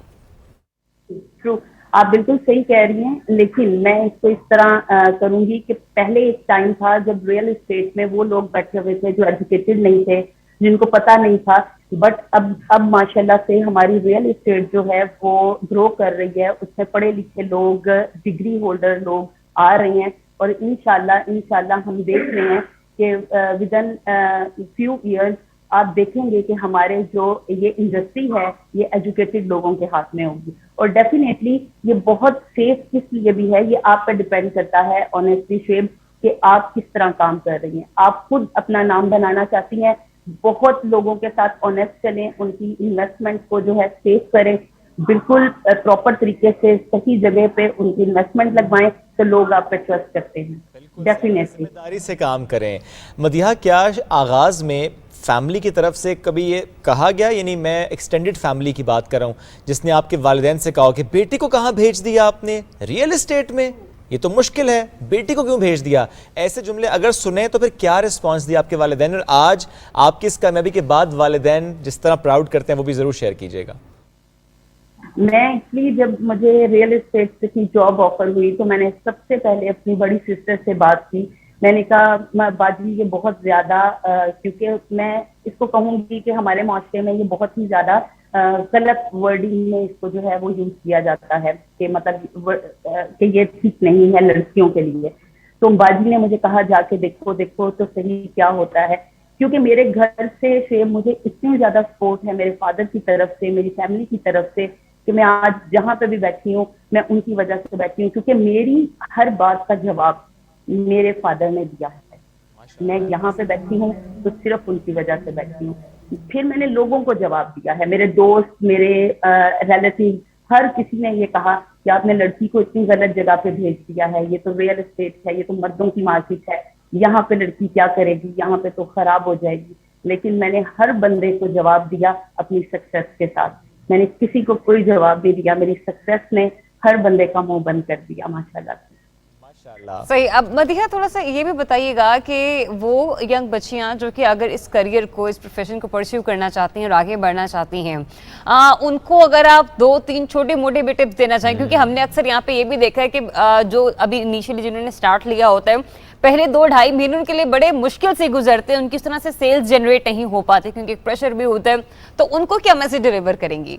آپ بالکل صحیح کہہ رہی ہیں, لیکن میں اس کو اس طرح کروں گی کہ پہلے ایک ٹائم تھا جب ریئل اسٹیٹ میں وہ لوگ بیٹھے ہوئے تھے جو ایجوکیٹڈ نہیں تھے, جن کو پتہ نہیں تھا, بٹ اب ماشاءاللہ سے ہماری ریئل اسٹیٹ جو ہے وہ گرو کر رہی ہے, اس میں پڑھے لکھے لوگ, ڈگری ہولڈر لوگ آ رہے ہیں اور انشاءاللہ ہم دیکھ رہے ہیں کہ ود ان فیو ایئرز آپ دیکھیں گے کہ ہمارے جو یہ انڈسٹری ہے یہ ایجوکیٹڈ لوگوں کے ہاتھ میں ہوگی. اور ڈیفینیٹلی یہ بہت سیف کس لیے بھی ہے, یہ آپ پہ ڈپینڈ کرتا ہے آنیسٹلی شیب کہ آپ کس طرح کام کر رہی ہیں. آپ خود اپنا نام بنانا چاہتی ہیں, بہت لوگوں کے ساتھ آنیسٹ چلیں, ان کی انویسٹمنٹ کو جو ہے سیف کریں, بالکل پراپر طریقے سے صحیح جگہ پہ ان کی انویسٹمنٹ لگوائیں تو لوگ آپ پہ ٹرسٹ کرتے ہیں. ڈیفینیٹلی ذمہ داری سے کام کریں. مدیحہ, کیا آغاز میں فیملی کی طرف سے کبھی یہ کہا گیا, یعنی میں ایکسٹینڈڈ فیملی کی بات کر رہا ہوں, جس نے آپ کے والدین سے کہا کہ بیٹی کو کہاں بھیج دیا آپ نے ریئل اسٹیٹ میں, یہ تو مشکل ہے, بیٹی کو کیوں بھیج دیا؟ ایسے جملے اگر سنیں تو پھر کیا رسپانس دیا آپ کے والدین, اور آج آپ کی اس کامیابی کے بعد والدین جس طرح پراؤڈ کرتے ہیں وہ بھی ضرور شیئر کیجیے گا. میں اس لیے جب مجھے ریئل اسٹیٹ کی جاب آفر ہوئی تو میں نے سب سے پہلے اپنی بڑی سسٹر سے بات کی. میں نے کہا باجی یہ بہت زیادہ, کیونکہ میں اس کو کہوں گی کہ ہمارے معاشرے میں یہ بہت ہی زیادہ غلط ورڈنگ میں اس کو جو ہے وہ یوز کیا جاتا ہے کہ مطلب کہ یہ ٹھیک نہیں ہے لڑکیوں کے لیے. تو باجی نے مجھے کہا جا کے دیکھو تو صحیح کیا ہوتا ہے, کیونکہ میرے گھر سے مجھے اتنی زیادہ سپورٹ ہے میرے فادر کی طرف سے, میری فیملی کی طرف سے, کہ میں آج جہاں پہ بھی بیٹھی ہوں میں ان کی وجہ سے بیٹھی ہوں, کیونکہ میری ہر بات کا جواب میرے فادر نے دیا ہے. میں یہاں پہ بیٹھی ہوں تو صرف ان کی وجہ سے بیٹھی ہوں. پھر میں نے لوگوں کو جواب دیا ہے, میرے دوست, میرے ریلیٹیو, ہر کسی نے یہ کہا کہ آپ نے لڑکی کو اتنی غلط جگہ پہ بھیج دیا ہے, یہ تو ریئل اسٹیٹ ہے, یہ تو مردوں کی مارکیٹ ہے, یہاں پہ لڑکی کیا کرے گی, یہاں پہ تو خراب ہو جائے گی. لیکن میں نے ہر بندے کو جواب دیا اپنی سکسیس کے ساتھ, میں نے کسی کو کوئی جواب نہیں دیا, میری سکسیس نے ہر بندے کا منہ بند کر دیا ماشاءاللہ سے. صحیح. اب مدیحہ تھوڑا سا یہ بھی بتائیے گا کہ وہ ینگ بچیاں جو کہ اگر اس کریئر کو, اس پروفیشن کو پرسیو کرنا چاہتی ہیں اور آگے بڑھنا چاہتی ہیں, ان کو اگر آپ 2-3 چھوٹے موٹے بھی ٹپس دینا چاہیں, کیونکہ ہم نے اکثر یہاں پہ یہ بھی دیکھا ہے کہ جو ابھی انیشلی جنہوں نے سٹارٹ لیا ہوتا ہے پہلے 2-2.5 مہینے ان کے لیے بڑے مشکل سے گزرتے ہیں, ان کی اس طرح سے سیلز جنریٹ نہیں ہو پاتے کیونکہ ایک پریشر بھی ہوتا ہے, تو ان کو کیا میسج ڈیلیور کریں گی؟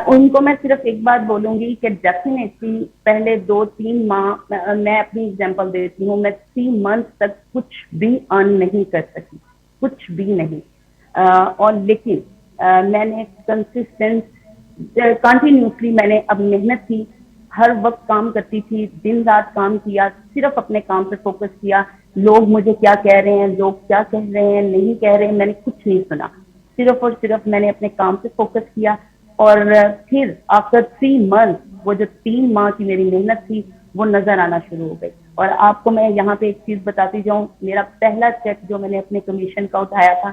ان کو میں صرف ایک بات بولوں گی کہ ڈیفینیٹلی پہلے 2-3 ماہ, میں اپنی ایگزامپل دیتی ہوں, میں 3 منتھ تک کچھ بھی ارن نہیں کر سکی, کچھ بھی نہیں, اور لیکن میں نے کنٹینیوسلی میں نے اب محنت کی, ہر وقت کام کرتی تھی, دن رات کام کیا, صرف اپنے کام پہ فوکس کیا. لوگ مجھے کیا کہہ رہے ہیں, لوگ کیا کہہ رہے ہیں, نہیں کہہ رہے ہیں, میں نے کچھ نہیں سنا, صرف اور صرف میں نے اپنے کام پہ فوکس کیا. اور پھر آفٹر 3 منتھ وہ جو 3 ماہ کی میری محنت تھی وہ نظر آنا شروع ہو گئی. اور آپ کو میں یہاں پہ ایک چیز بتاتی جاؤں, میرا پہلا چیک جو میں نے اپنے کمیشن کا اٹھایا تھا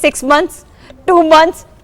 6 months 2 months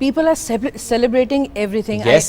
people are celebrating everything. Yes.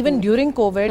even during COVID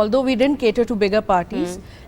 although we didn't cater to bigger parties,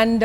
And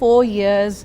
4 years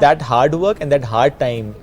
that hard work and that hard time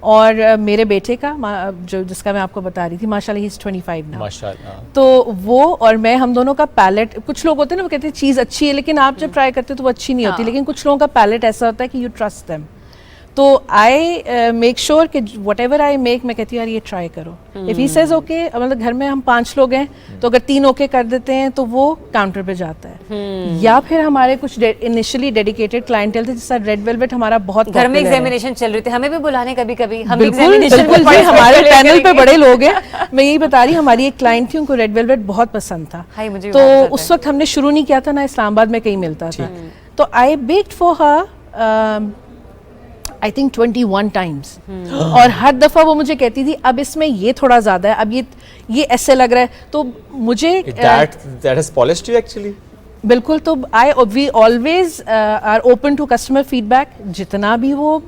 اور میرے بیٹے کا جو جس کا میں آپ کو بتا رہی تھی ماشاءاللہ ہی از 25 نا ماشاءاللہ. تو وہ اور میں ہم دونوں کا پیلٹ, کچھ لوگ ہوتے ہیں نا وہ کہتے ہیں چیز اچھی ہے لیکن آپ جب ٹرائی کرتے تو وہ اچھی نہیں ہوتی, لیکن کچھ لوگوں کا پیلٹ ایسا ہوتا ہے کہ یو ٹرسٹ دیم. تو آئی میک شیور کہ وٹ ایور آئی میک میں کہتی ہوں یار یہ ٹرائی کرو. اف ہی سیز اوکے, مطلب گھر میں ہم 5 لوگ ہیں تو اگر 3 اوکے کر دیتے ہیں تو وہ کاؤنٹر پہ جاتا ہے. یا پھر ہمارے کچھ انیشلی ڈیڈیکیٹڈ کلائنٹل تھے, جیسا ریڈ ویلویٹ ہمارا بہت گھر میں ایگزامینیشن چل رہی تھی, ہمیں بھی بلانے کبھی کبھی. بالکل بالکل, ہمارے پینل پہ بڑے لوگ ہیں. میں یہی بتا رہی ہوں, ہماری ایک کلائنٹ تھی ان کو ریڈ ویلویٹ بہت پسند تھا, تو اس وقت ہم نے شروع نہیں کیا تھا نا اسلام آباد میں کہیں ملتا تھا. تو I baked for her I think 21 times. اور ہر دفعہ وہ مجھے کہتی تھی اب اس میں یہ تھوڑا زیادہ ہے, اب یہ ایسے لگ رہا ہے. تو مجھے that has polished you actually. بالکل. تو we always are open to customer feedback, جتنا بھی وہ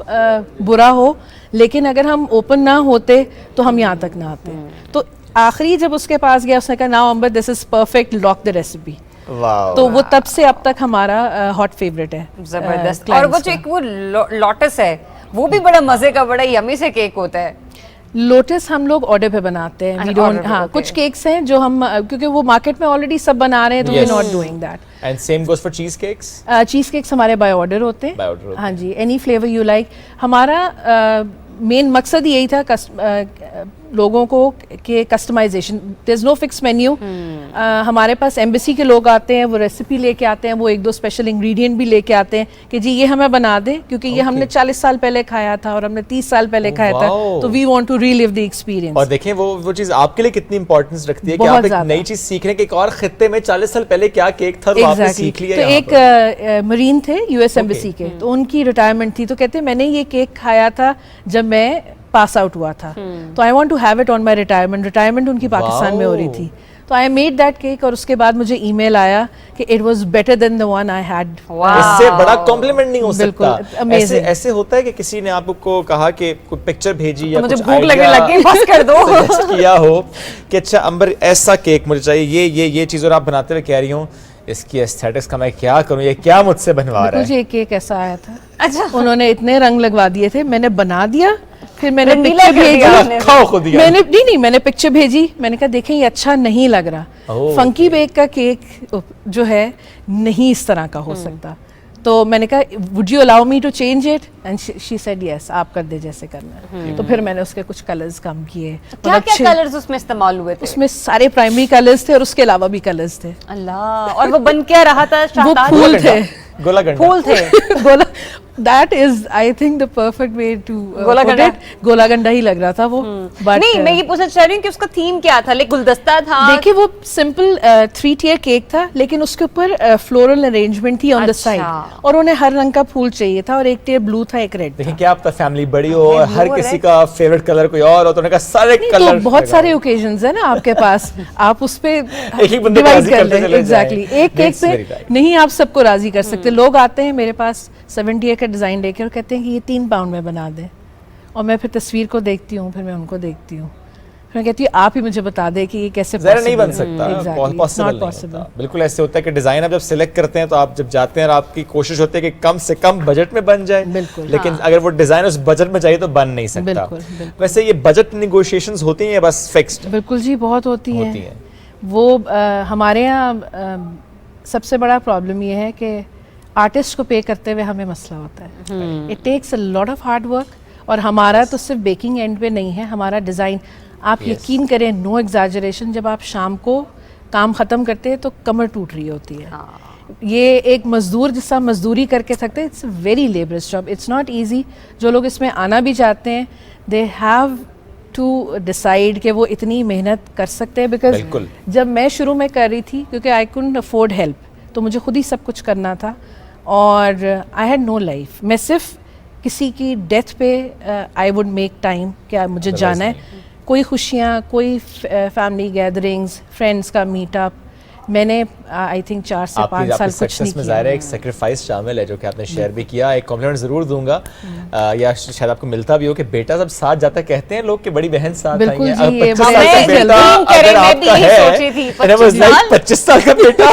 برا ہو, لیکن اگر ہم اوپن نہ ہوتے تو ہم یہاں تک نہ آتے. تو آخری جب اس کے پاس گیا اس نے کہا now Amber this is perfect, lock the recipe. تو وہ تب سے اب تک ہمارا ہاٹ فیوریٹ ہے. زبردست. اور وہ جو ایک وہ لوٹس ہے وہ بھی بڑا مزے کا, بڑا یمی سے کیک ہوتا ہے. لوٹس ہم لوگ آرڈر پہ بناتے ہیں. ہاں کچھ کیکس ہیں جو ہم, کیونکہ وہ مارکیٹ میں آلریڈی سب بنا رہے ہیں تو we not doing that. And same goes for cheese cakes. Cheese cakes ہمارے بائی آرڈر ہوتے ہیں. ہاں جی, اینی فلیور یو لائک. ہمارا مین مقصد یہی تھا لوگوں کو کہ customization, there is no fix menu. ہمارے پاس ایمبیسی کے لوگ آتے ہیں, وہ ریسیپی لے کے آتے ہیں, وہ 1-2 اسپیشل انگریڈینٹ بھی لے کے آتے ہیں کہ جی یہ ہمیں بنا دیں, کیونکہ یہ ہم نے 40 سال پہلے کھایا تھا اور ہم نے 30 سال پہلے کھایا تھا, تو we want to relive the experience. اور دیکھیں وہ چیز آپ کے لیے کتنی امپورٹنس رکھتی ہے کہ آپ ایک نئی چیز سیکھ رہے ہیں کہ ایک اور خطے میں 40 سال پہلے کیا کیک تھا وہ آپ نے سیکھ لیا. تو ایک مرین تھے US ایمبیسی کے, تو ان کی ریٹائرمنٹ تھی, تو کہتے میں نے یہ کیک کھایا تھا جب میں پاس آؤٹ ہوا تھا, تو I want to have it on my retirement ان کی پاکستان میں ہو رہی تھی. تو آئی میڈ دیٹ کیک, اور اس کے بعد مجھے ای میل آیا کہ it was better than the one I had. اس سے بڑا کمپلیمنٹ نہیں ہو سکتا. ایسے ہوتا ہے کہ کسی نے آپ کو کہا کہ کوئی پکچر بھیجی یا کچھ سجیسٹ کیا ہو کہ اچھا امبر ایسا کیک مجھے چاہیے, یہ چیز, اور آپ بناتے ہوئے کہہ رہی ہوں اس کی ایستھیٹکس کا میں کیا کروں, یہ کیا مجھ سے بنوا رہا ہے. مجھے ایک کیک ایسا آیا تھا, اچھا انہوں نے اتنے رنگ لگوا دیے تھے, میں نے بنا دیا, پھر میں نے پکچر بھیجی, میں نے پکچر بھیجی, میں نے کہا دیکھیں یہ اچھا نہیں لگ رہا, فنکی بیک کا کیک جو ہے نہیں اس طرح کا ہو سکتا. تو میں نے کہا would you allow me to change it, and she said yes, آپ کر دے جیسے کرنا ہے. تو پھر میں نے اس کے کچھ کلرز کم کیے. کیا کلرز اس میں استعمال ہوئے تھے؟ اس میں سارے پرائمری کلرز تھے اور اس کے علاوہ بھی کلرز تھے. اللہ. اور وہ بن کیا رہا تھا؟ وہ پھول تھے, پھول تھے. That is I think the perfect way to put it. گولا گنڈا ہی لگ رہا تھا وہ. نہیں میں یہ پوچھنا چاہ رہی ہوں کہ اس کا تھیم کیا تھا, لائک گلدستہ تھا؟ دیکھیں وہ سمپل 3 tier کیک تھا, لیکن اس کے اوپر فلورل ارینجمنٹ تھی آن دا سائڈ, اور انہیں ہر رنگ کا پھول چاہیے تھا, اور ایک ٹیئر بلو تھا, ایک ریڈ. دیکھیں کیا آپ کا فیملی بڑی ہو, ہر کسی کا فیوریٹ کلر کوئی اور ہو, تو انہوں نے کہا سارے کلر. بہت سارے اوکیزنز ہیں نا آپ کے پاس, آپ اس پہ ڈیوائڈ کر لیں. ایگزیکٹلی, ایک کیک سے نہیں آپ سب کو راضی کر سکتے. لوگ آتے ہیں میرے پاس 70 کا ڈیزائن لے کے اور کہتے ہیں کہ یہ 3 پاؤنڈ میں بنا دیں, اور میں پھر تصویر کو دیکھتی ہوں, پھر میں ان کو دیکھتی ہوں, پھر میں کہتی ہوں آپ ہی مجھے بتا دیں کہ یہ کیسے نہیں بن سکتا, پاسبل نہیں ہوتا. بالکل ایسے ہوتا ہے کہ ڈیزائن آپ جب سلیکٹ کرتے ہیں تو آپ جب جاتے ہیں اور آپ کی کوشش ہوتی ہے کہ کم سے کم بجٹ میں بن جائے, لیکن اگر وہ ڈیزائن اس بجٹ میں چاہیے تو بن نہیں سکتا. ویسے یہ بجٹ نیگوشیشنز ہوتی ہیں یا بس فکسڈ؟ بالکل جی, بہت ہوتی ہیں. وہ ہمارے یہاں سب سے بڑا پرابلم یہ ہے کہ آرٹسٹ کو پے کرتے ہوئے ہمیں مسئلہ ہوتا ہے. It takes a lot of hard work, اور ہمارا تو صرف بیکنگ اینڈ پہ نہیں ہے, ہمارا ڈیزائن, آپ یقین کریں نو ایگزیجریشن, جب آپ شام کو کام ختم کرتے ہیں تو کمر ٹوٹ رہی ہوتی ہے. یہ ایک مزدور جس طرح مزدوری کر کے تھکتے ہیں, it's a very laborious job, it's not easy. جو لوگ اس میں آنا بھی چاہتے ہیں دے ہیو ٹو ڈیسائڈ کہ وہ اتنی محنت کر سکتے ہیں. بیکاز جب میں شروع میں کر رہی تھی, کیونکہ آئی کڈنٹ افورڈ ہیلپ, تو مجھے خود ہی سب کچھ کرنا تھا, اور آئی ہیڈ نو لائف. میں صرف کسی کی ڈیتھ پہ آئی ووڈ میک ٹائم کہ مجھے جانا ہے, کوئی خوشیاں, کوئی فیملی گیدرنگز, فرینڈس کا میٹ اپ, میں نے آئی تھنک 4 سے 5 سال کچھ نہیں کیا. ظاہر ہے ایک سیکریفائس شامل ہے جو کہ آپ نے شیئر بھی کیا. ایک کمپلیمنٹ ضرور دوں گا, یا شاید آپ کو ملتا بھی ہو کہ بیٹا جب ساتھ جاتا ہے, کہتے ہیں لوگ کہ بڑی بہن ساتھ آئی ہے. 25 سال کا بیٹا اگر آپ کا ہے, 25 سال کا بیٹا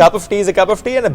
cup of tea is a cup of tea and a